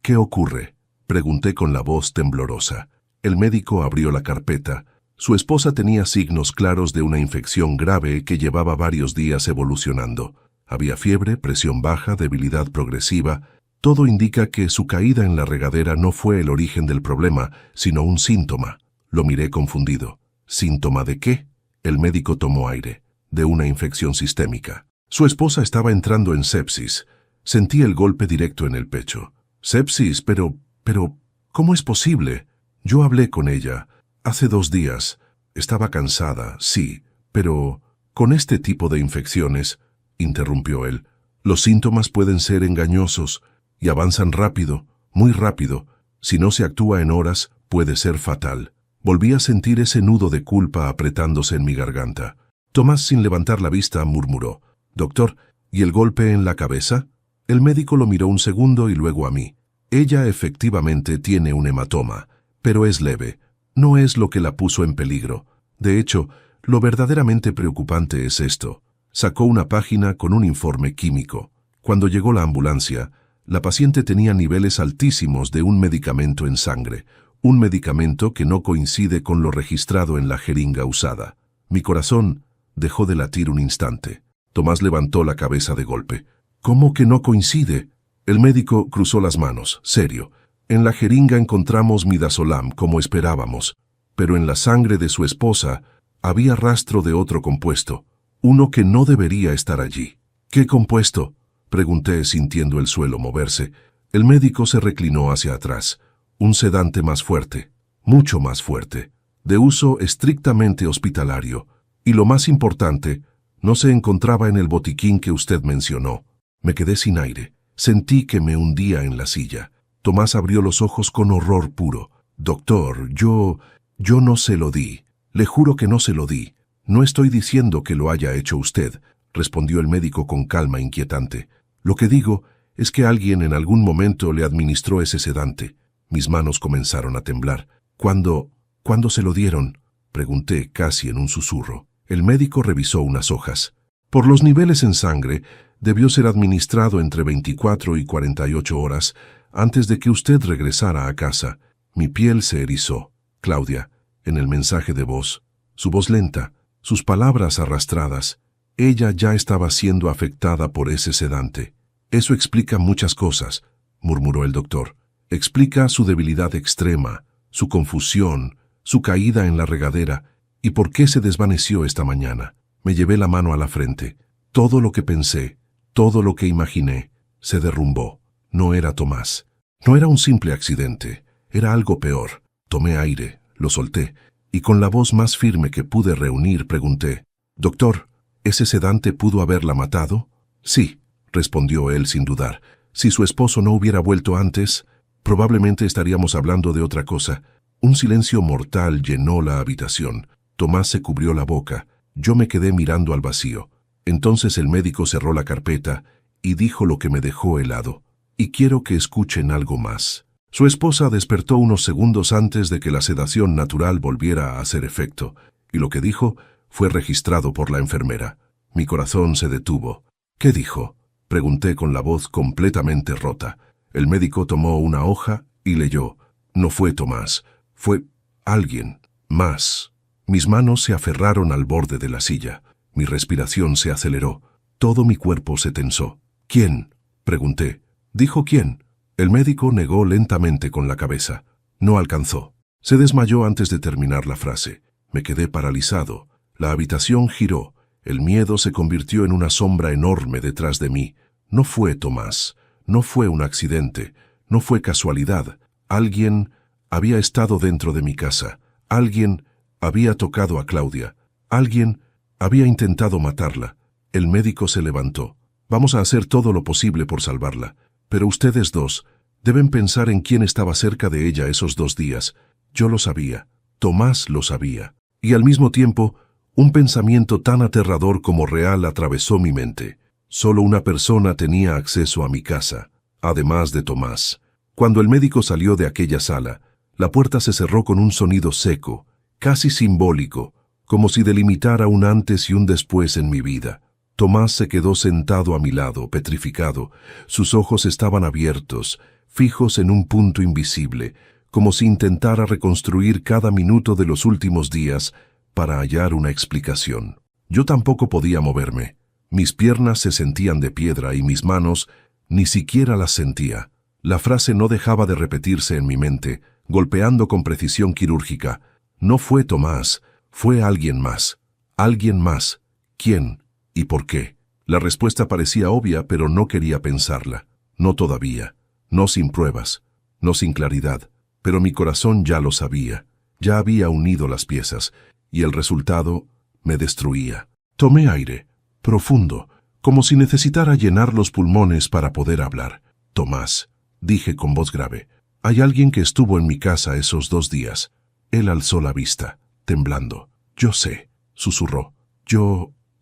¿qué ocurre?», pregunté con la voz temblorosa. El médico abrió la carpeta. Su esposa tenía signos claros de una infección grave que llevaba varios días evolucionando. Había fiebre, presión baja, debilidad progresiva. Todo indica que su caída en la regadera no fue el origen del problema, sino un síntoma. Lo miré confundido. ¿Síntoma de qué? El médico tomó aire. De una infección sistémica. Su esposa estaba entrando en sepsis. Sentí el golpe directo en el pecho. «Sepsis, pero, ¿cómo es posible?» Yo hablé con ella. Hace 2 días. Estaba cansada, sí, pero con este tipo de infecciones, interrumpió él, los síntomas pueden ser engañosos y avanzan rápido, muy rápido. Si no se actúa en horas, puede ser fatal. Volví a sentir ese nudo de culpa apretándose en mi garganta. Tomás, sin levantar la vista, murmuró. «Doctor, ¿y el golpe en la cabeza?» El médico lo miró un segundo y luego a mí. «Ella efectivamente tiene un hematoma, pero es leve. No es lo que la puso en peligro. De hecho, lo verdaderamente preocupante es esto». Sacó una página con un informe químico. Cuando llegó la ambulancia, la paciente tenía niveles altísimos de un medicamento en sangre, un medicamento que no coincide con lo registrado en la jeringa usada. Mi corazón dejó de latir un instante. Tomás levantó la cabeza de golpe. «¿Cómo que no coincide?» El médico cruzó las manos, serio. «En la jeringa encontramos midazolam, como esperábamos, pero en la sangre de su esposa había rastro de otro compuesto, uno que no debería estar allí». «¿Qué compuesto?», Pregunté sintiendo el suelo moverse. El médico se reclinó hacia atrás. Un sedante más fuerte, mucho más fuerte, de uso estrictamente hospitalario. Y lo más importante, no se encontraba en el botiquín que usted mencionó. Me quedé sin aire. Sentí que me hundía en la silla. Tomás abrió los ojos con horror puro. Doctor, yo no se lo di. Le juro que no se lo di. No estoy diciendo que lo haya hecho usted, respondió el médico con calma inquietante. Lo que digo es que alguien en algún momento le administró ese sedante. Mis manos comenzaron a temblar. ¿Cuándo se lo dieron?, pregunté casi en un susurro. El médico revisó unas hojas. Por los niveles en sangre, debió ser administrado entre 24 y 48 horas antes de que usted regresara a casa. Mi piel se erizó. Claudia, en el mensaje de voz, su voz lenta, sus palabras arrastradas, ella ya estaba siendo afectada por ese sedante. Eso explica muchas cosas, murmuró el doctor. Explica su debilidad extrema, su confusión, su caída en la regadera y por qué se desvaneció esta mañana. Me llevé la mano a la frente. Todo lo que pensé, todo lo que imaginé, se derrumbó. No era Tomás. No era un simple accidente. Era algo peor. Tomé aire, lo solté, y con la voz más firme que pude reunir pregunté: «Doctor, ¿ese sedante pudo haberla matado?» «Sí», respondió él sin dudar. «Si su esposo no hubiera vuelto antes, probablemente estaríamos hablando de otra cosa». Un silencio mortal llenó la habitación. Tomás se cubrió la boca. Yo me quedé mirando al vacío. Entonces el médico cerró la carpeta y dijo lo que me dejó helado. Y quiero que escuchen algo más. Su esposa despertó unos segundos antes de que la sedación natural volviera a hacer efecto, y lo que dijo fue registrado por la enfermera. Mi corazón se detuvo. «¿Qué dijo?», pregunté con la voz completamente rota. El médico tomó una hoja y leyó: «No fue Tomás, fue alguien más». Mis manos se aferraron al borde de la silla. Mi respiración se aceleró. Todo mi cuerpo se tensó. «¿Quién?», pregunté. «¿Dijo quién?». El médico negó lentamente con la cabeza. No alcanzó. Se desmayó antes de terminar la frase. Me quedé paralizado. La habitación giró. El miedo se convirtió en una sombra enorme detrás de mí. No fue Tomás. No fue un accidente. No fue casualidad. Alguien había estado dentro de mi casa. Alguien había tocado a Claudia. Alguien había intentado matarla. El médico se levantó. «Vamos a hacer todo lo posible por salvarla. Pero ustedes dos deben pensar en quién estaba cerca de ella esos 2 días. Yo lo sabía. Tomás lo sabía. Y al mismo tiempo, un pensamiento tan aterrador como real atravesó mi mente. Solo una persona tenía acceso a mi casa, además de Tomás. Cuando el médico salió de aquella sala, la puerta se cerró con un sonido seco, casi simbólico, como si delimitara un antes y un después en mi vida. Tomás se quedó sentado a mi lado, petrificado. Sus ojos estaban abiertos, fijos en un punto invisible, como si intentara reconstruir cada minuto de los últimos días para hallar una explicación. Yo tampoco podía moverme. Mis piernas se sentían de piedra y mis manos ni siquiera las sentía. La frase no dejaba de repetirse en mi mente, golpeando con precisión quirúrgica. No fue Tomás, fue alguien más. Alguien más. ¿Quién? ¿Y por qué? La respuesta parecía obvia, pero no quería pensarla. No todavía. No sin pruebas. No sin claridad. Pero mi corazón ya lo sabía. Ya había unido las piezas, y el resultado me destruía. Tomé aire, profundo, como si necesitara llenar los pulmones para poder hablar. «Tomás», dije con voz grave, «hay alguien que estuvo en mi casa esos 2 días». Él alzó la vista, temblando. «Yo sé», susurró.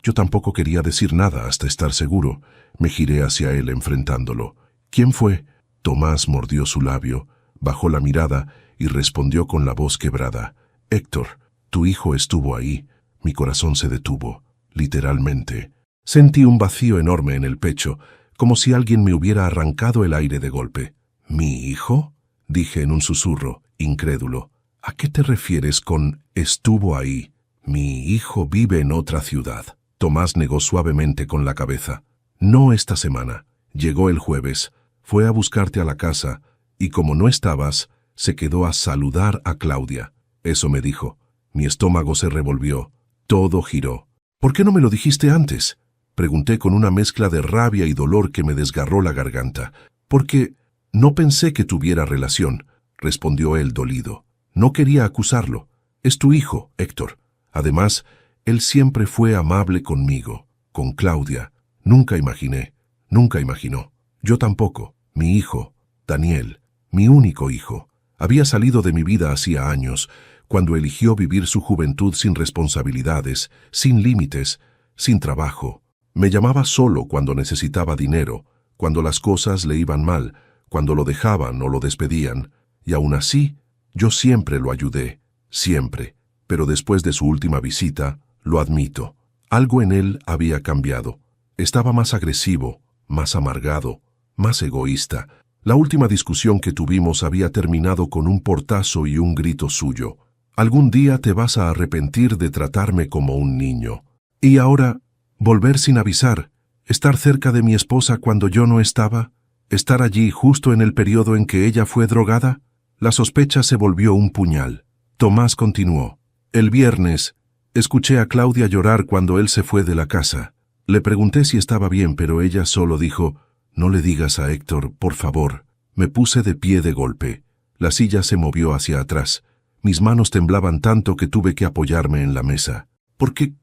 Yo tampoco quería decir nada hasta estar seguro. Me giré hacia él enfrentándolo. «¿Quién fue?». Tomás mordió su labio, bajó la mirada y respondió con la voz quebrada: «Héctor, tu hijo estuvo ahí». Mi corazón se detuvo, literalmente. Sentí un vacío enorme en el pecho, como si alguien me hubiera arrancado el aire de golpe. «¿Mi hijo?», dije en un susurro, incrédulo. «¿A qué te refieres con estuvo ahí?». «Mi hijo vive en otra ciudad». Tomás negó suavemente con la cabeza. «No esta semana. Llegó el jueves. Fue a buscarte a la casa, y como no estabas, se quedó a saludar a Claudia». Eso me dijo. Mi estómago se revolvió. Todo giró. «¿Por qué no me lo dijiste antes?». Pregunté con una mezcla de rabia y dolor que me desgarró la garganta. Porque no pensé que tuviera relación, respondió él dolido. No quería acusarlo. Es tu hijo, Héctor. Además, él siempre fue amable conmigo, con Claudia. Nunca imaginó. Yo tampoco. Mi hijo, Daniel, mi único hijo, había salido de mi vida hacía años, cuando eligió vivir su juventud sin responsabilidades, sin límites, sin trabajo. Me llamaba solo cuando necesitaba dinero, cuando las cosas le iban mal, cuando lo dejaban o lo despedían, y aún así, yo siempre lo ayudé, siempre. Pero después de su última visita, lo admito, algo en él había cambiado. Estaba más agresivo, más amargado, más egoísta. La última discusión que tuvimos había terminado con un portazo y un grito suyo. Algún día te vas a arrepentir de tratarme como un niño. Y ahora, volver sin avisar, estar cerca de mi esposa cuando yo no estaba, estar allí justo en el periodo en que ella fue drogada. La sospecha se volvió un puñal. Tomás continuó. El viernes, escuché a Claudia llorar cuando él se fue de la casa. Le pregunté si estaba bien, pero ella solo dijo, «No le digas a Héctor, por favor». Me puse de pie de golpe. La silla se movió hacia atrás. Mis manos temblaban tanto que tuve que apoyarme en la mesa. ¿Por qué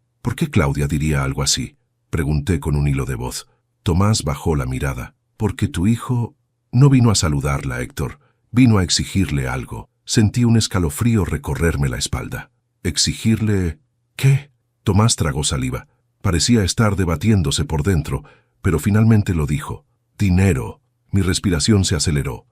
Claudia diría algo así?», pregunté con un hilo de voz. Tomás bajó la mirada. «Porque tu hijo no vino a saludarla, Héctor. Vino a exigirle algo». Sentí un escalofrío recorrerme la espalda. ¿Exigirle qué? Tomás tragó saliva. Parecía estar debatiéndose por dentro, pero finalmente lo dijo. «Dinero». Mi respiración se aceleró.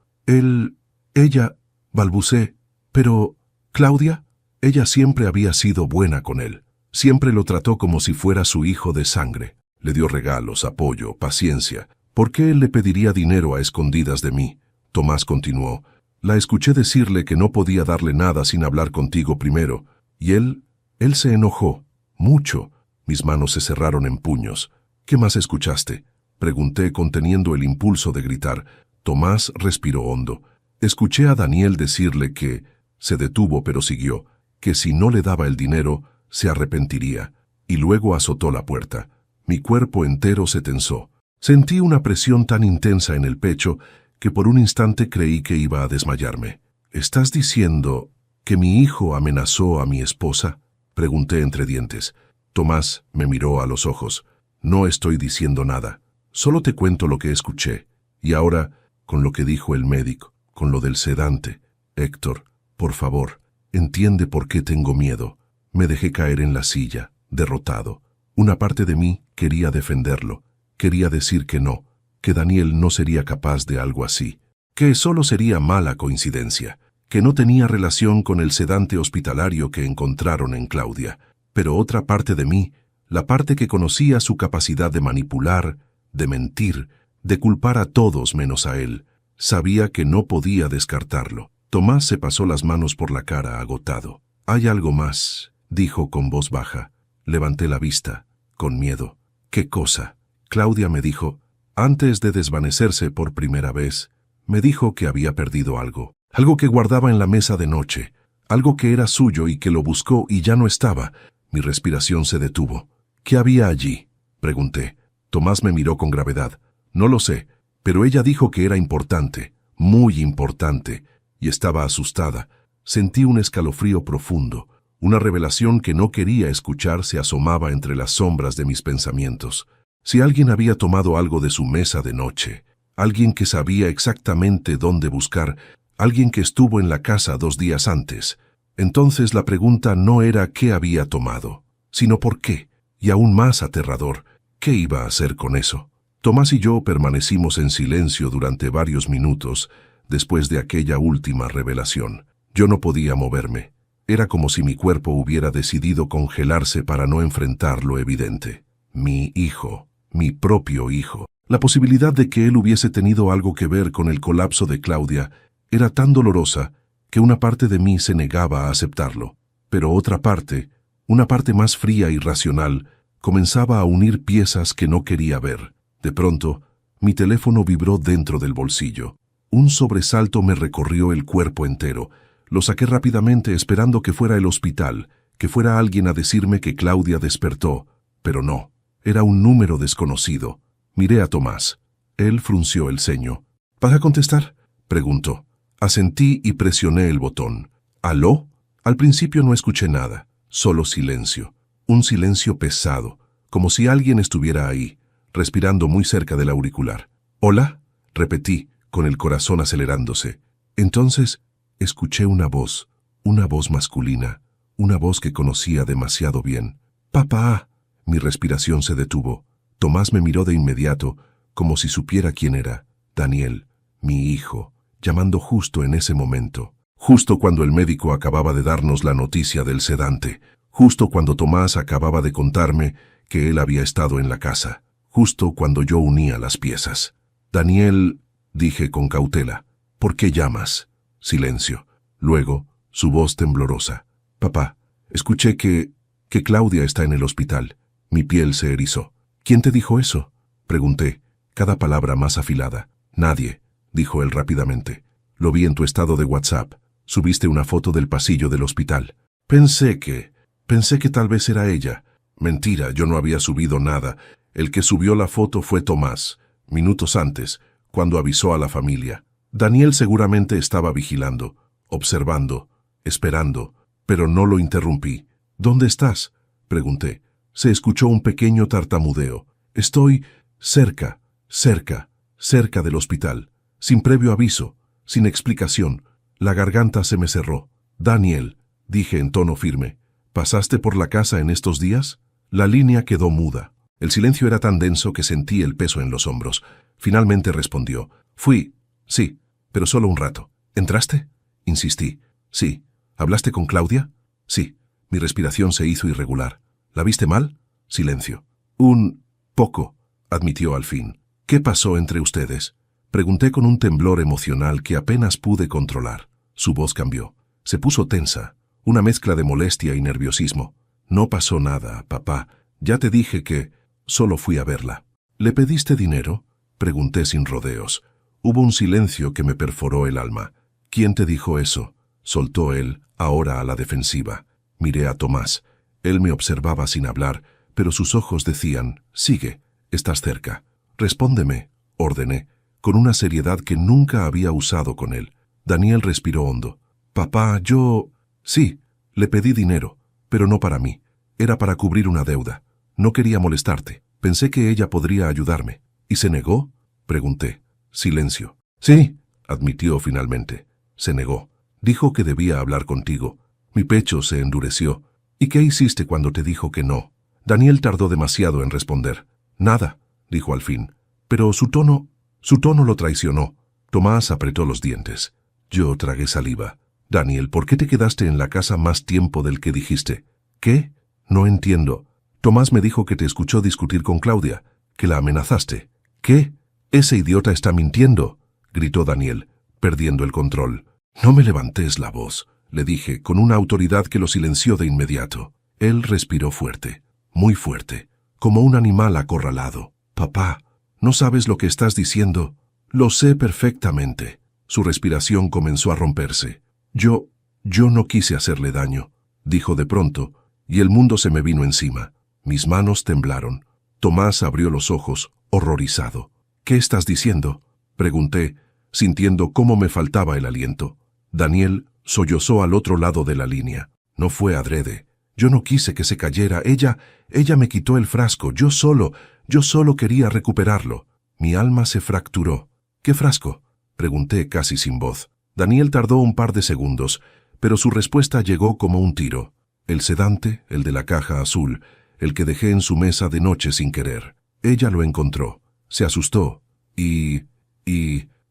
Ella, balbucé. «Pero, Claudia, ella siempre había sido buena con él. Siempre lo trató como si fuera su hijo de sangre. Le dio regalos, apoyo, paciencia. ¿Por qué él le pediría dinero a escondidas de mí?». Tomás continuó. «La escuché decirle que no podía darle nada sin hablar contigo primero. Y él se enojó. Mucho». Mis manos se cerraron en puños. «¿Qué más escuchaste?», pregunté conteniendo el impulso de gritar. Tomás respiró hondo. «Escuché a Daniel decirle que…». Se detuvo pero siguió. «Que si no le daba el dinero, se arrepentiría». Y luego azotó la puerta. Mi cuerpo entero se tensó. Sentí una presión tan intensa en el pecho que por un instante creí que iba a desmayarme. «¿Estás diciendo que mi hijo amenazó a mi esposa?», pregunté entre dientes. Tomás me miró a los ojos. «No estoy diciendo nada. Solo te cuento lo que escuché. Y ahora, con lo que dijo el médico, con lo del sedante. Héctor, por favor, entiende por qué tengo miedo». Me dejé caer en la silla, derrotado. Una parte de mí quería defenderlo. Quería decir que no, que Daniel no sería capaz de algo así, que solo sería mala coincidencia, que no tenía relación con el sedante hospitalario que encontraron en Claudia. Pero otra parte de mí, la parte que conocía su capacidad de manipular, de mentir, de culpar a todos menos a él, sabía que no podía descartarlo. Tomás se pasó las manos por la cara agotado. «Hay algo más», dijo con voz baja. Levanté la vista, con miedo. «¿Qué cosa?». Claudia me dijo, antes de desvanecerse por primera vez, me dijo que había perdido algo. Algo que guardaba en la mesa de noche. Algo que era suyo y que lo buscó y ya no estaba. Mi respiración se detuvo. «¿Qué había allí?», pregunté. Tomás me miró con gravedad. «No lo sé, pero ella dijo que era importante, muy importante», y estaba asustada. Sentí un escalofrío profundo. Una revelación que no quería escuchar se asomaba entre las sombras de mis pensamientos. Si alguien había tomado algo de su mesa de noche, alguien que sabía exactamente dónde buscar, alguien que estuvo en la casa 2 días antes, entonces la pregunta no era qué había tomado, sino por qué, y aún más aterrador, ¿qué iba a hacer con eso? Tomás y yo permanecimos en silencio durante varios minutos después de aquella última revelación. Yo no podía moverme. Era como si mi cuerpo hubiera decidido congelarse para no enfrentar lo evidente. Mi hijo, mi propio hijo. La posibilidad de que él hubiese tenido algo que ver con el colapso de Claudia era tan dolorosa que una parte de mí se negaba a aceptarlo. Pero otra parte, una parte más fría y racional, comenzaba a unir piezas que no quería ver. De pronto, mi teléfono vibró dentro del bolsillo. Un sobresalto me recorrió el cuerpo entero. Lo saqué rápidamente esperando que fuera el hospital, que fuera alguien a decirme que Claudia despertó, pero no. Era un número desconocido. Miré a Tomás. Él frunció el ceño. ¿Vas a contestar?, preguntó. Asentí y presioné el botón. ¿Aló? Al principio no escuché nada, solo silencio. Un silencio pesado, como si alguien estuviera ahí, respirando muy cerca del auricular. ¿Hola?, repetí, con el corazón acelerándose. Entonces, escuché una voz masculina, una voz que conocía demasiado bien. «¡Papá!». Mi respiración se detuvo. Tomás me miró de inmediato, como si supiera quién era. Daniel, mi hijo, llamando justo en ese momento. Justo cuando el médico acababa de darnos la noticia del sedante. Justo cuando Tomás acababa de contarme que él había estado en la casa. Justo cuando yo unía las piezas. «Daniel», dije con cautela, «¿por qué llamas?». Silencio. Luego, su voz temblorosa. «Papá, escuché que Claudia está en el hospital». Mi piel se erizó. «¿Quién te dijo eso?», pregunté, cada palabra más afilada. «Nadie», dijo él rápidamente. «Lo vi en tu estado de WhatsApp. Subiste una foto del pasillo del hospital. Pensé que tal vez era ella». Mentira, yo no había subido nada. El que subió la foto fue Tomás, minutos antes, cuando avisó a la familia. Daniel seguramente estaba vigilando, observando, esperando, pero no lo interrumpí. «¿Dónde estás?», pregunté. Se escuchó un pequeño tartamudeo. «Estoy cerca del hospital». Sin previo aviso, sin explicación, la garganta se me cerró. «Daniel», dije en tono firme, «¿pasaste por la casa en estos días?». La línea quedó muda. El silencio era tan denso que sentí el peso en los hombros. Finalmente respondió. «Fui, sí, pero solo un rato». «¿Entraste?», insistí. «Sí». «¿Hablaste con Claudia?». «Sí». Mi respiración se hizo irregular. «¿La viste mal?». Silencio. «Un poco», admitió al fin. «¿Qué pasó entre ustedes?». Pregunté con un temblor emocional que apenas pude controlar. Su voz cambió. Se puso tensa, una mezcla de molestia y nerviosismo. «No pasó nada, papá. Ya te dije que solo fui a verla». «¿Le pediste dinero?», pregunté sin rodeos. Hubo un silencio que me perforó el alma. «¿Quién te dijo eso?», soltó él, ahora a la defensiva. Miré a Tomás. Él me observaba sin hablar, pero sus ojos decían: «Sigue, estás cerca». «Respóndeme», ordené, con una seriedad que nunca había usado con él. Daniel respiró hondo. «Papá, yo...». «Sí, le pedí dinero, pero no para mí. Era para cubrir una deuda. No quería molestarte. Pensé que ella podría ayudarme». «¿Y se negó?», pregunté. Silencio. «Sí», admitió finalmente. Se negó. Dijo que debía hablar contigo. Mi pecho se endureció. «¿Y qué hiciste cuando te dijo que no?». Daniel tardó demasiado en responder. «Nada», dijo al fin. Pero su tono lo traicionó. Tomás apretó los dientes. Yo tragué saliva. «Daniel, ¿por qué te quedaste en la casa más tiempo del que dijiste?». «¿Qué? No entiendo». «Tomás me dijo que te escuchó discutir con Claudia, que la amenazaste». «¿Qué? Ese idiota está mintiendo», gritó Daniel, perdiendo el control. «No me levantes la voz», le dije, con una autoridad que lo silenció de inmediato. Él respiró fuerte, muy fuerte, como un animal acorralado. «Papá, ¿no sabes lo que estás diciendo?». «Lo sé perfectamente». Su respiración comenzó a romperse. Yo no quise hacerle daño», dijo de pronto, y el mundo se me vino encima. Mis manos temblaron. Tomás abrió los ojos, horrorizado. «¿Qué estás diciendo?», pregunté, sintiendo cómo me faltaba el aliento. Daniel sollozó al otro lado de la línea. «No fue adrede. Yo no quise que se cayera. Ella me quitó el frasco. Yo solo quería recuperarlo». Mi alma se fracturó. «¿Qué frasco?», pregunté casi sin voz. Daniel tardó un par de segundos, pero su respuesta llegó como un tiro. «El sedante, el de la caja azul, el que dejé en su mesa de noche sin querer. Ella lo encontró. Se asustó y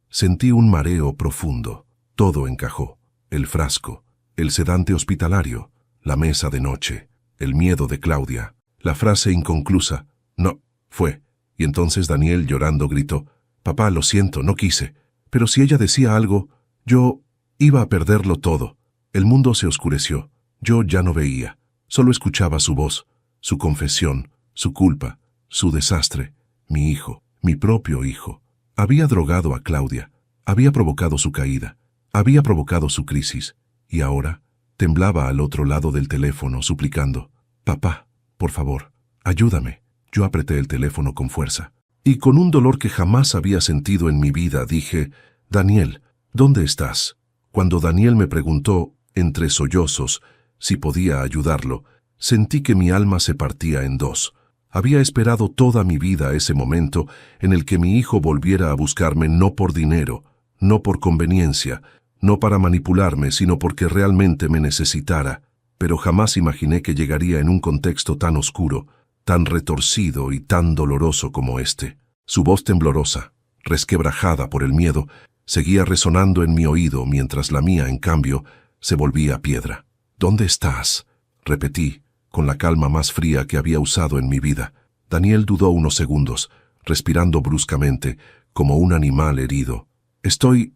sentí un mareo profundo. Todo encajó. El frasco, el sedante hospitalario, la mesa de noche, el miedo de Claudia, la frase inconclusa. «No, fue». Y entonces Daniel, llorando, gritó: «Papá, lo siento, no quise. Pero si ella decía algo, yo iba a perderlo todo». El mundo se oscureció. Yo ya no veía. Solo escuchaba su voz, su confesión, su culpa, su desastre. Mi hijo, mi propio hijo. Había drogado a Claudia. Había provocado su caída. Había provocado su crisis. Y ahora temblaba al otro lado del teléfono, suplicando: «Papá, por favor, ayúdame. Yo apreté el teléfono con fuerza. Y con un dolor que jamás había sentido en mi vida, dije, «Daniel, ¿dónde estás?» Cuando Daniel me preguntó, entre sollozos, si podía ayudarlo, sentí que mi alma se partía en dos. Había esperado toda mi vida ese momento en el que mi hijo volviera a buscarme no por dinero, no por conveniencia, no para manipularme, sino porque realmente me necesitara, pero jamás imaginé que llegaría en un contexto tan oscuro, tan retorcido y tan doloroso como este. Su voz temblorosa, resquebrajada por el miedo, seguía resonando en mi oído mientras la mía, en cambio, se volvía piedra. «¿Dónde estás?», repetí, con la calma más fría que había usado en mi vida. Daniel dudó unos segundos, respirando bruscamente, como un animal herido. Estoy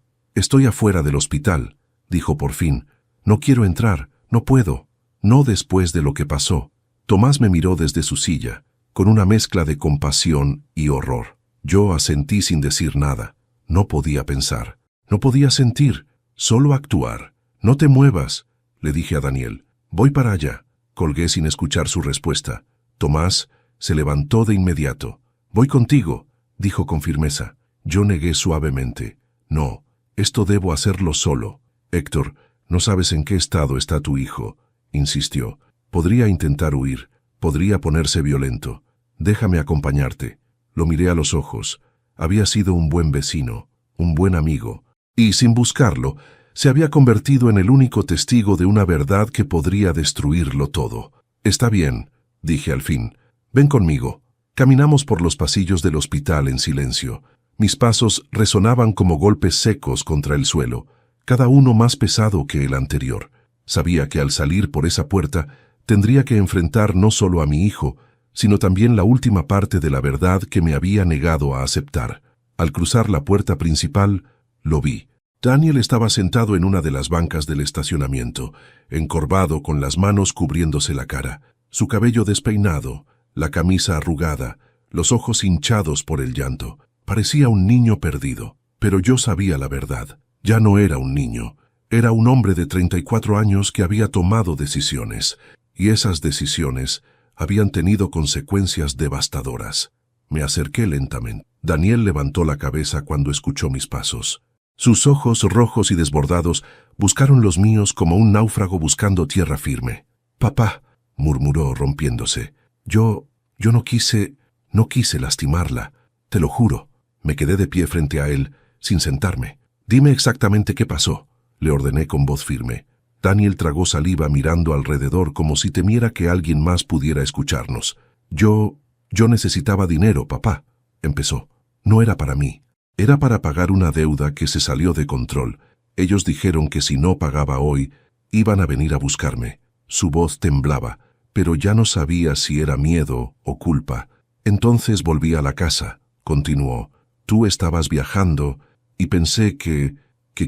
afuera del hospital», dijo por fin. «No quiero entrar, no puedo. No después de lo que pasó». Tomás me miró desde su silla, con una mezcla de compasión y horror. Yo asentí sin decir nada. No podía pensar, no podía sentir, solo actuar. «No te muevas», le dije a Daniel. «Voy para allá». Colgué sin escuchar su respuesta. Tomás se levantó de inmediato. «Voy contigo», dijo con firmeza. Yo negué suavemente. «No, esto debo hacerlo solo». «Héctor, no sabes en qué estado está tu hijo», insistió. «Podría intentar huir, podría ponerse violento. Déjame acompañarte». Lo miré a los ojos. Había sido un buen vecino, un buen amigo, y sin buscarlo, se había convertido en el único testigo de una verdad que podría destruirlo todo. «Está bien», dije al fin. «Ven conmigo». Caminamos por los pasillos del hospital en silencio. Mis pasos resonaban como golpes secos contra el suelo, cada uno más pesado que el anterior. Sabía que al salir por esa puerta tendría que enfrentar no solo a mi hijo, sino también la última parte de la verdad que me había negado a aceptar. Al cruzar la puerta principal, lo vi. Daniel estaba sentado en una de las bancas del estacionamiento, encorvado con las manos cubriéndose la cara, su cabello despeinado, la camisa arrugada, los ojos hinchados por el llanto. Parecía un niño perdido, pero yo sabía la verdad. Ya no era un niño, era un hombre de 34 años que había tomado decisiones, y esas decisiones habían tenido consecuencias devastadoras. Me acerqué lentamente. Daniel levantó la cabeza cuando escuchó mis pasos. Sus ojos rojos y desbordados buscaron los míos como un náufrago buscando tierra firme. «Papá», murmuró rompiéndose, yo no quise lastimarla, te lo juro». Me quedé de pie frente a él, sin sentarme. «Dime exactamente qué pasó», le ordené con voz firme. Daniel tragó saliva mirando alrededor como si temiera que alguien más pudiera escucharnos. Yo necesitaba dinero, papá», empezó. «No era para mí. Era para pagar una deuda que se salió de control. Ellos dijeron que si no pagaba hoy, iban a venir a buscarme». Su voz temblaba, pero ya no sabía si era miedo o culpa. «Entonces volví a la casa», continuó. «Tú estabas viajando y pensé que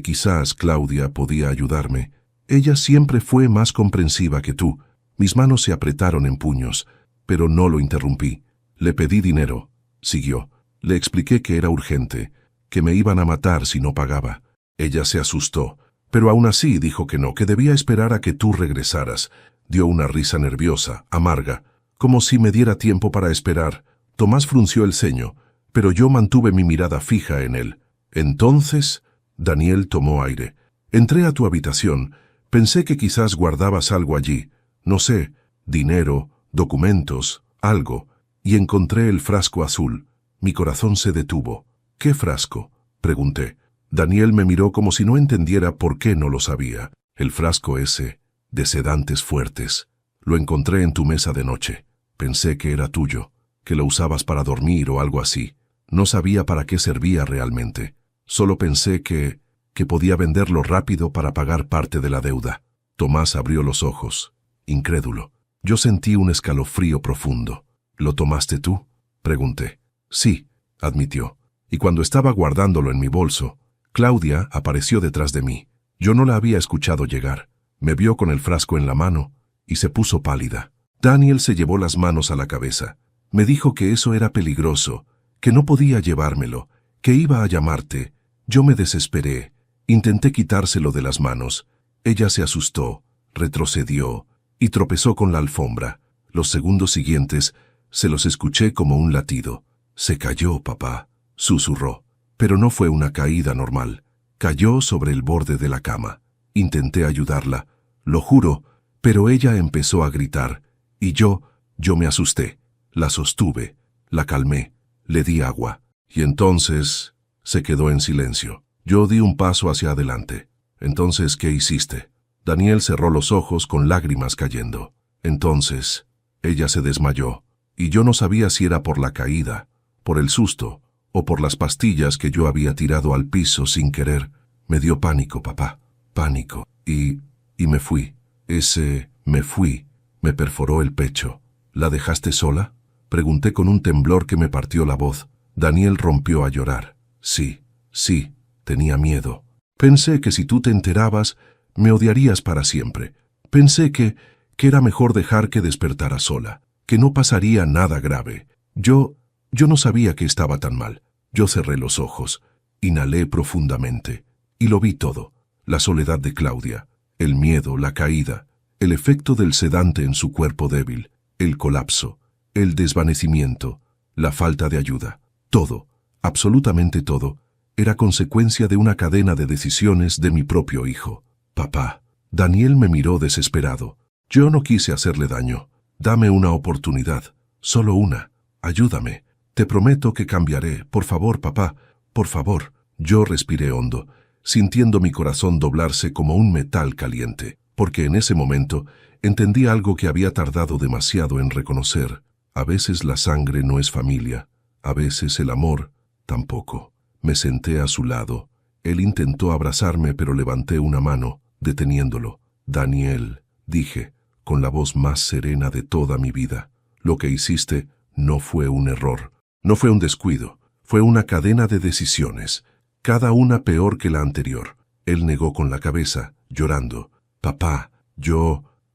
quizás Claudia podía ayudarme. Ella siempre fue más comprensiva que tú». Mis manos se apretaron en puños, pero no lo interrumpí. «Le pedí dinero», siguió. «Le expliqué que era urgente, que me iban a matar si no pagaba». Ella se asustó, pero aún así dijo que no, que debía esperar a que tú regresaras. Dio una risa nerviosa, amarga, como si me diera tiempo para esperar. Tomás frunció el ceño, pero yo mantuve mi mirada fija en él. «Entonces», Daniel tomó aire, «entré a tu habitación. Pensé que quizás guardabas algo allí. No sé, dinero, documentos, algo. Y encontré el frasco azul. Mi corazón se detuvo». «¿Qué frasco?», pregunté. Daniel me miró como si no entendiera por qué no lo sabía. «El frasco ese, de sedantes fuertes. Lo encontré en tu mesa de noche. Pensé que era tuyo, que lo usabas para dormir o algo así. No sabía para qué servía realmente. Solo pensé que podía venderlo rápido para pagar parte de la deuda». Tomás abrió los ojos, incrédulo. Yo sentí un escalofrío profundo. «¿Lo tomaste tú?», pregunté. «Sí», admitió. «Y cuando estaba guardándolo en mi bolso, Claudia apareció detrás de mí. Yo no la había escuchado llegar. Me vio con el frasco en la mano y se puso pálida». Daniel se llevó las manos a la cabeza. «Me dijo que eso era peligroso, que no podía llevármelo, que iba a llamarte. Yo me desesperé. Intenté quitárselo de las manos. Ella se asustó, retrocedió y tropezó con la alfombra. Los segundos siguientes Se los escuché como un latido. Se cayó, papá, susurró. Pero no fue una caída normal. Cayó sobre el borde de la cama. Intenté ayudarla, lo juro, pero ella empezó a gritar, y yo me asusté. La sostuve, la calmé, le di agua, y entonces se quedó en silencio. Yo di un paso hacia adelante. Entonces, ¿qué hiciste? Daniel cerró los ojos con lágrimas cayendo. Entonces, ella se desmayó, y yo no sabía si era por la caída, por el susto, o por las pastillas que yo había tirado al piso sin querer. Me dio pánico, papá, pánico, y me fui. Me fui, me perforó el pecho. ¿La dejaste sola? Pregunté con un temblor que me partió la voz. Daniel rompió a llorar. Sí, tenía miedo. Pensé que si tú te enterabas, me odiarías para siempre. Pensé que era mejor dejar que despertara sola, que no pasaría nada grave. Yo no sabía que estaba tan mal. Yo cerré los ojos, inhalé profundamente, y lo vi todo. La soledad de Claudia, el miedo, la caída, el efecto del sedante en su cuerpo débil, el colapso, el desvanecimiento, la falta de ayuda. Todo, absolutamente todo, era consecuencia de una cadena de decisiones de mi propio hijo. Papá. Daniel me miró desesperado. Yo no quise hacerle daño. Dame una oportunidad, solo una. Ayúdame. Te prometo que cambiaré. Por favor, papá, por favor. Yo respiré hondo, sintiendo mi corazón doblarse como un metal caliente, porque en ese momento entendí algo que había tardado demasiado en reconocer. A veces la sangre no es familia, a veces el amor tampoco. Me senté a su lado. Él intentó abrazarme, pero levanté una mano, deteniéndolo. Daniel, dije, con la voz más serena de toda mi vida, lo que hiciste no fue un error, no fue un descuido, fue una cadena de decisiones, cada una peor que la anterior. Él negó con la cabeza, llorando. Papá,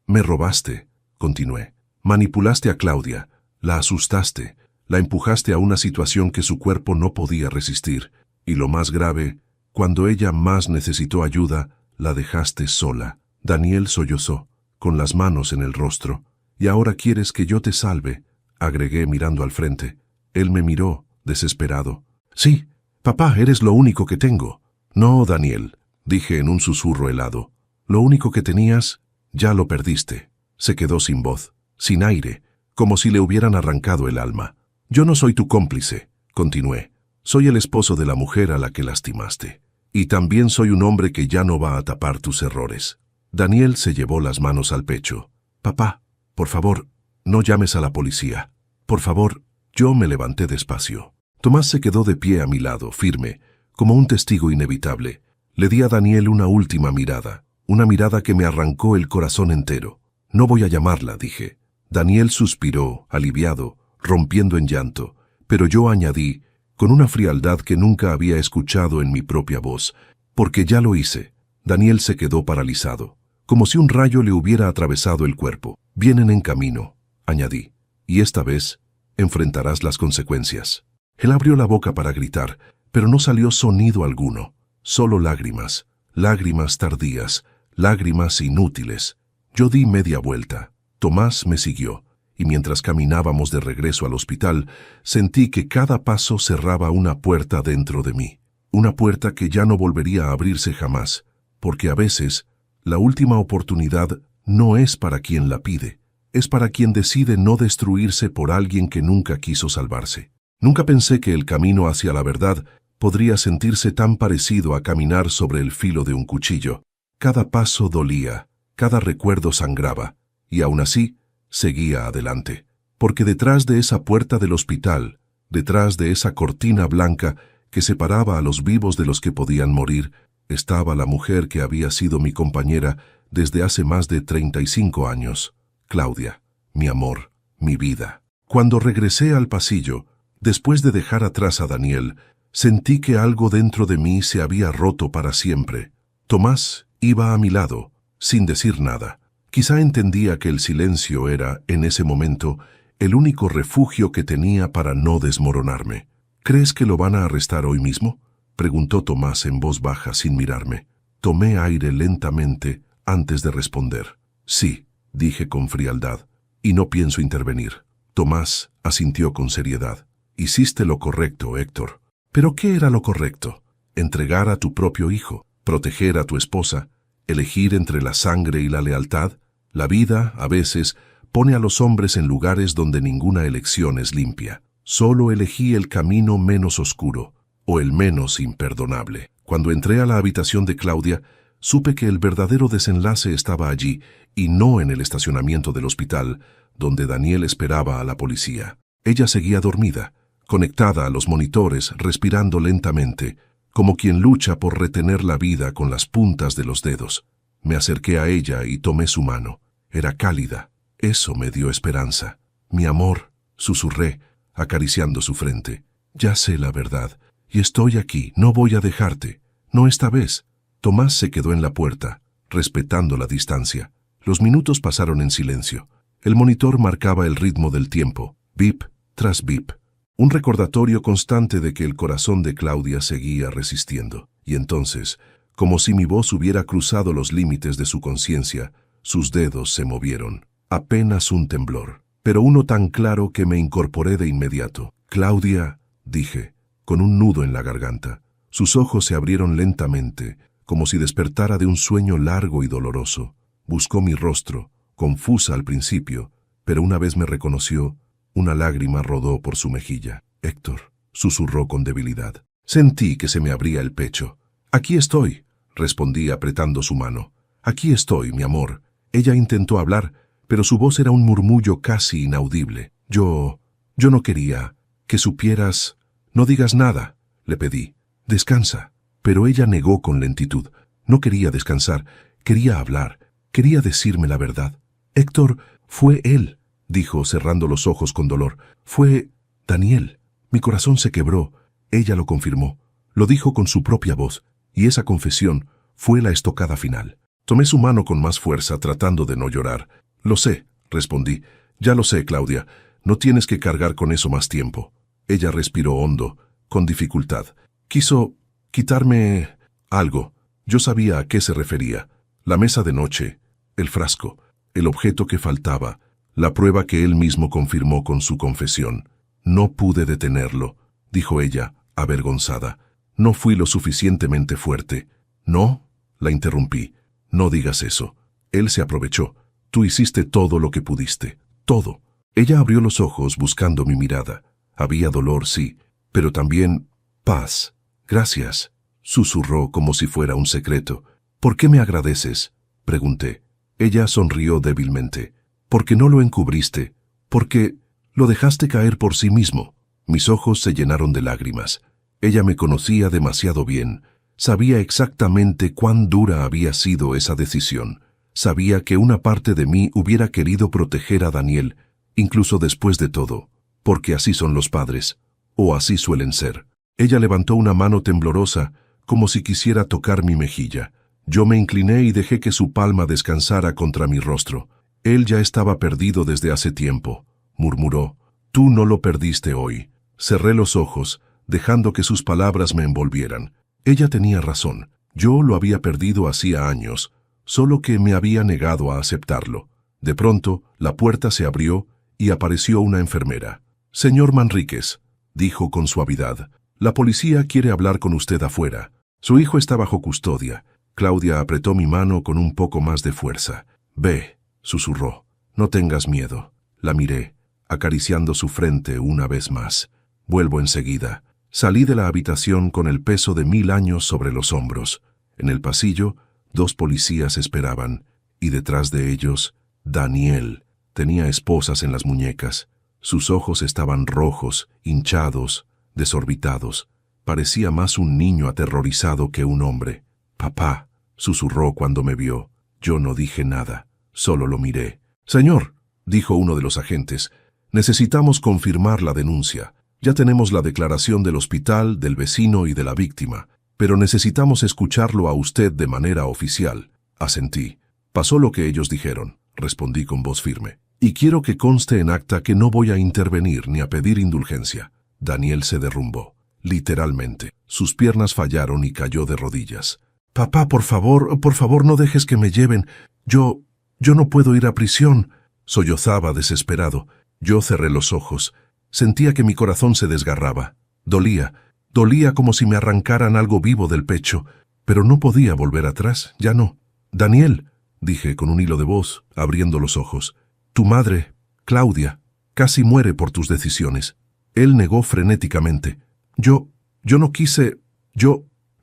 me robaste, continué. Manipulaste a Claudia, la asustaste, la empujaste a una situación que su cuerpo no podía resistir. Y lo más grave, cuando ella más necesitó ayuda, la dejaste sola. Daniel sollozó, con las manos en el rostro. Y ahora quieres que yo te salve, agregué mirando al frente. Él me miró, desesperado. Sí, papá, eres lo único que tengo. No, Daniel, dije en un susurro helado. Lo único que tenías, ya lo perdiste. Se quedó sin voz, sin aire, como si le hubieran arrancado el alma. Yo no soy tu cómplice, continué. Soy el esposo de la mujer a la que lastimaste. Y también soy un hombre que ya no va a tapar tus errores. Daniel se llevó las manos al pecho. Papá, por favor, no llames a la policía. Por favor. Yo me levanté despacio. Tomás se quedó de pie a mi lado, firme, como un testigo inevitable. Le di a Daniel una última mirada, una mirada que me arrancó el corazón entero. No voy a llamarla, dije. Daniel suspiró, aliviado, rompiendo en llanto, pero yo añadí, con una frialdad que nunca había escuchado en mi propia voz, porque ya lo hice. Daniel se quedó paralizado, como si un rayo le hubiera atravesado el cuerpo. Vienen en camino, añadí, y esta vez enfrentarás las consecuencias. Él abrió la boca para gritar, pero no salió sonido alguno, solo lágrimas, lágrimas tardías, lágrimas inútiles. Yo di media vuelta. Tomás me siguió, y mientras caminábamos de regreso al hospital, sentí que cada paso cerraba una puerta dentro de mí, una puerta que ya no volvería a abrirse jamás, porque a veces la última oportunidad no es para quien la pide, es para quien decide no destruirse por alguien que nunca quiso salvarse. Nunca pensé que el camino hacia la verdad podría sentirse tan parecido a caminar sobre el filo de un cuchillo. Cada paso dolía, cada recuerdo sangraba, y aún así seguía adelante, porque detrás de esa puerta del hospital, detrás de esa cortina blanca que separaba a los vivos de los que podían morir, estaba la mujer que había sido mi compañera desde hace más de 35 años, Claudia, mi amor, mi vida. Cuando regresé al pasillo, después de dejar atrás a Daniel, sentí que algo dentro de mí se había roto para siempre. Tomás iba a mi lado, sin decir nada. Quizá entendía que el silencio era, en ese momento, el único refugio que tenía para no desmoronarme. ¿Crees que lo van a arrestar hoy mismo?, preguntó Tomás en voz baja sin mirarme. Tomé aire lentamente antes de responder. Sí, dije con frialdad, y no pienso intervenir. Tomás asintió con seriedad. Hiciste lo correcto, Héctor. ¿Pero qué era lo correcto? Entregar a tu propio hijo, proteger a tu esposa, elegir entre la sangre y la lealtad. La vida, a veces, pone a los hombres en lugares donde ninguna elección es limpia. Solo elegí el camino menos oscuro, o el menos imperdonable. Cuando entré a la habitación de Claudia, supe que el verdadero desenlace estaba allí, y no en el estacionamiento del hospital, donde Daniel esperaba a la policía. Ella seguía dormida, conectada a los monitores, respirando lentamente, como quien lucha por retener la vida con las puntas de los dedos. Me acerqué a ella y tomé su mano. Era cálida. Eso me dio esperanza. Mi amor, susurré, acariciando su frente. Ya sé la verdad, y estoy aquí, no voy a dejarte. No esta vez. Tomás se quedó en la puerta, respetando la distancia. Los minutos pasaron en silencio. El monitor marcaba el ritmo del tiempo, bip tras bip. Un recordatorio constante de que el corazón de Claudia seguía resistiendo. Y entonces, como si mi voz hubiera cruzado los límites de su conciencia, sus dedos se movieron. Apenas un temblor, pero uno tan claro que me incorporé de inmediato. Claudia, dije, con un nudo en la garganta. Sus ojos se abrieron lentamente, como si despertara de un sueño largo y doloroso. Buscó mi rostro, confusa al principio, pero una vez me reconoció, una lágrima rodó por su mejilla. Héctor, susurró con debilidad. Sentí que se me abría el pecho. Aquí estoy, respondí apretando su mano. Aquí estoy, mi amor. Ella intentó hablar, pero su voz era un murmullo casi inaudible. Yo no quería que supieras. No digas nada, le pedí. Descansa. Pero ella negó con lentitud. No quería descansar, quería hablar, quería decirme la verdad. Héctor, fue él, dijo cerrando los ojos con dolor. Fue Daniel. Mi corazón se quebró. Ella lo confirmó. Lo dijo con su propia voz, y esa confesión fue la estocada final. Tomé su mano con más fuerza, tratando de no llorar. Lo sé, respondí. Ya lo sé, Claudia. No tienes que cargar con eso más tiempo. Ella respiró hondo, con dificultad. Quiso quitarme algo. Yo sabía a qué se refería. La mesa de noche, el frasco, el objeto que faltaba, la prueba que él mismo confirmó con su confesión. No pude detenerlo, dijo ella, avergonzada. No fui lo suficientemente fuerte. No, la interrumpí. No digas eso. Él se aprovechó. Tú hiciste todo lo que pudiste. Todo. Ella abrió los ojos buscando mi mirada. Había dolor, sí, pero también paz. Gracias, susurró como si fuera un secreto. ¿Por qué me agradeces?, pregunté. Ella sonrió débilmente. Porque no lo encubriste. Porque lo dejaste caer por sí mismo. Mis ojos se llenaron de lágrimas. Ella me conocía demasiado bien. Sabía exactamente cuán dura había sido esa decisión. Sabía que una parte de mí hubiera querido proteger a Daniel, incluso después de todo, porque así son los padres, o así suelen ser. Ella levantó una mano temblorosa, como si quisiera tocar mi mejilla. Yo me incliné y dejé que su palma descansara contra mi rostro. Él ya estaba perdido desde hace tiempo, murmuró. Tú no lo perdiste hoy. Cerré los ojos, dejando que sus palabras me envolvieran. Ella tenía razón. Yo lo había perdido hacía años, solo que me había negado a aceptarlo. De pronto, la puerta se abrió y apareció una enfermera. Señor Manríquez, dijo con suavidad, la policía quiere hablar con usted afuera. Su hijo está bajo custodia. Claudia apretó mi mano con un poco más de fuerza. Ve, susurró. No tengas miedo. La miré, acariciando su frente una vez más. Vuelvo enseguida. Salí de la habitación con el peso de 1000 años sobre los hombros. En el pasillo, 2 policías esperaban, y detrás de ellos, Daniel. Tenía esposas en las muñecas. Sus ojos estaban rojos, hinchados, desorbitados. Parecía más un niño aterrorizado que un hombre. Papá, susurró cuando me vio. Yo no dije nada, solo lo miré. Señor, dijo uno de los agentes, necesitamos confirmar la denuncia. Ya tenemos la declaración del hospital, del vecino y de la víctima, pero necesitamos escucharlo a usted de manera oficial. Asentí. Pasó lo que ellos dijeron, respondí con voz firme. Y quiero que conste en acta que no voy a intervenir ni a pedir indulgencia. Daniel se derrumbó, literalmente. Sus piernas fallaron y cayó de rodillas. Papá, por favor, no dejes que me lleven. Yo no puedo ir a prisión, sollozaba desesperado. Yo cerré los ojos. Sentía que mi corazón se desgarraba. Dolía como si me arrancaran algo vivo del pecho, pero no podía volver atrás, ya no. Daniel, dije con un hilo de voz, abriendo los ojos, tu madre, Claudia, casi muere por tus decisiones. Él negó frenéticamente. Yo no quise,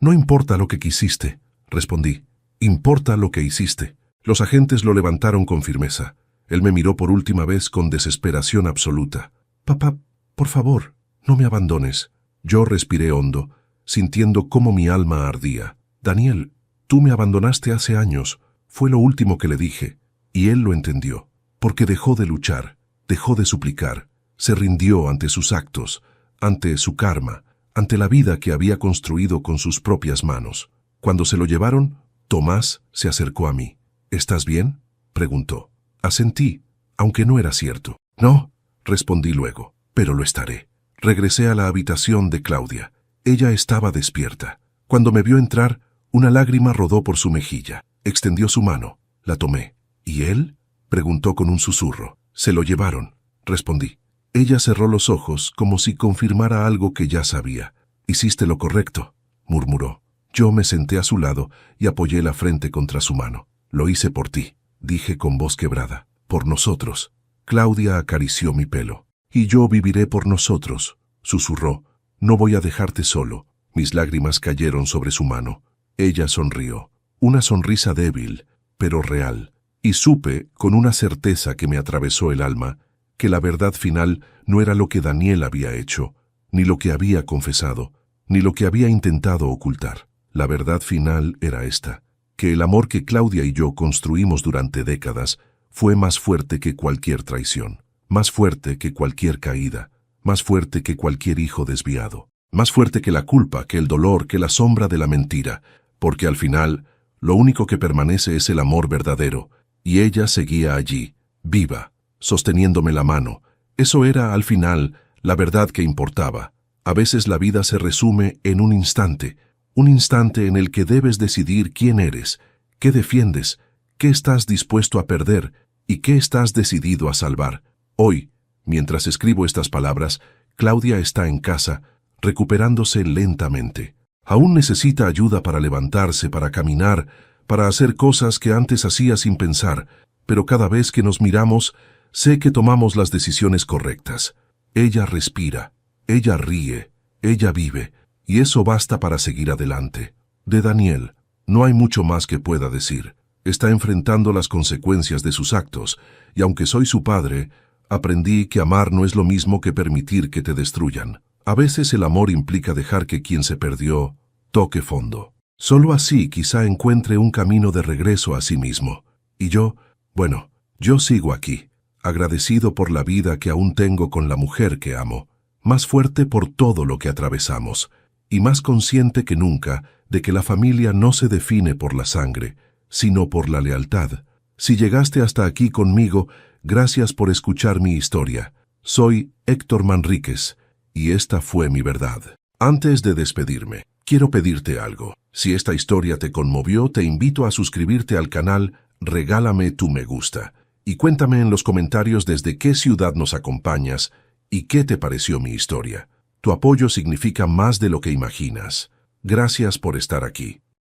no importa lo que quisiste, respondí. Importa lo que hiciste. Los agentes lo levantaron con firmeza. Él me miró por última vez con desesperación absoluta. Papá, por favor, no me abandones. Yo respiré hondo, sintiendo cómo mi alma ardía. Daniel, tú me abandonaste hace años. Fue lo último que le dije. Y él lo entendió, porque dejó de luchar, dejó de suplicar, se rindió ante sus actos, ante su karma, ante la vida que había construido con sus propias manos. Cuando se lo llevaron, Tomás se acercó a mí. ¿Estás bien?, preguntó. Asentí, aunque no era cierto. No, respondí luego, pero lo estaré. Regresé a la habitación de Claudia. Ella estaba despierta. Cuando me vio entrar, una lágrima rodó por su mejilla. Extendió su mano. La tomé. ¿Y él?, preguntó con un susurro. Se lo llevaron, respondí. Ella cerró los ojos como si confirmara algo que ya sabía. Hiciste lo correcto, murmuró. Yo me senté a su lado y apoyé la frente contra su mano. Lo hice por ti, dije con voz quebrada. Por nosotros. Claudia acarició mi pelo. Y yo viviré por nosotros, susurró. No voy a dejarte solo. Mis lágrimas cayeron sobre su mano. Ella sonrió. Una sonrisa débil, pero real. Y supe, con una certeza que me atravesó el alma, que la verdad final no era lo que Daniel había hecho, ni lo que había confesado, ni lo que había intentado ocultar. La verdad final era esta, que el amor que Claudia y yo construimos durante décadas fue más fuerte que cualquier traición, más fuerte que cualquier caída, más fuerte que cualquier hijo desviado, más fuerte que la culpa, que el dolor, que la sombra de la mentira, porque al final, lo único que permanece es el amor verdadero, y ella seguía allí, viva, sosteniéndome la mano. Eso era, al final, la verdad que importaba. A veces la vida se resume en un instante en el que debes decidir quién eres, qué defiendes, qué estás dispuesto a perder y qué estás decidido a salvar. Hoy, mientras escribo estas palabras, Claudia está en casa, recuperándose lentamente. Aún necesita ayuda para levantarse, para caminar, para hacer cosas que antes hacía sin pensar, pero cada vez que nos miramos, sé que tomamos las decisiones correctas. Ella respira, ella ríe, ella vive, y eso basta para seguir adelante. De Daniel, no hay mucho más que pueda decir. Está enfrentando las consecuencias de sus actos, y aunque soy su padre, aprendí que amar no es lo mismo que permitir que te destruyan. A veces el amor implica dejar que quien se perdió toque fondo. Solo así quizá encuentre un camino de regreso a sí mismo. Y yo sigo aquí, agradecido por la vida que aún tengo con la mujer que amo, más fuerte por todo lo que atravesamos, y más consciente que nunca de que la familia no se define por la sangre, sino por la lealtad. Si llegaste hasta aquí conmigo, gracias por escuchar mi historia. Soy Héctor Manríquez, y esta fue mi verdad. Antes de despedirme, quiero pedirte algo. Si esta historia te conmovió, te invito a suscribirte al canal Regálame tu me gusta, y cuéntame en los comentarios desde qué ciudad nos acompañas y qué te pareció mi historia. Tu apoyo significa más de lo que imaginas. Gracias por estar aquí.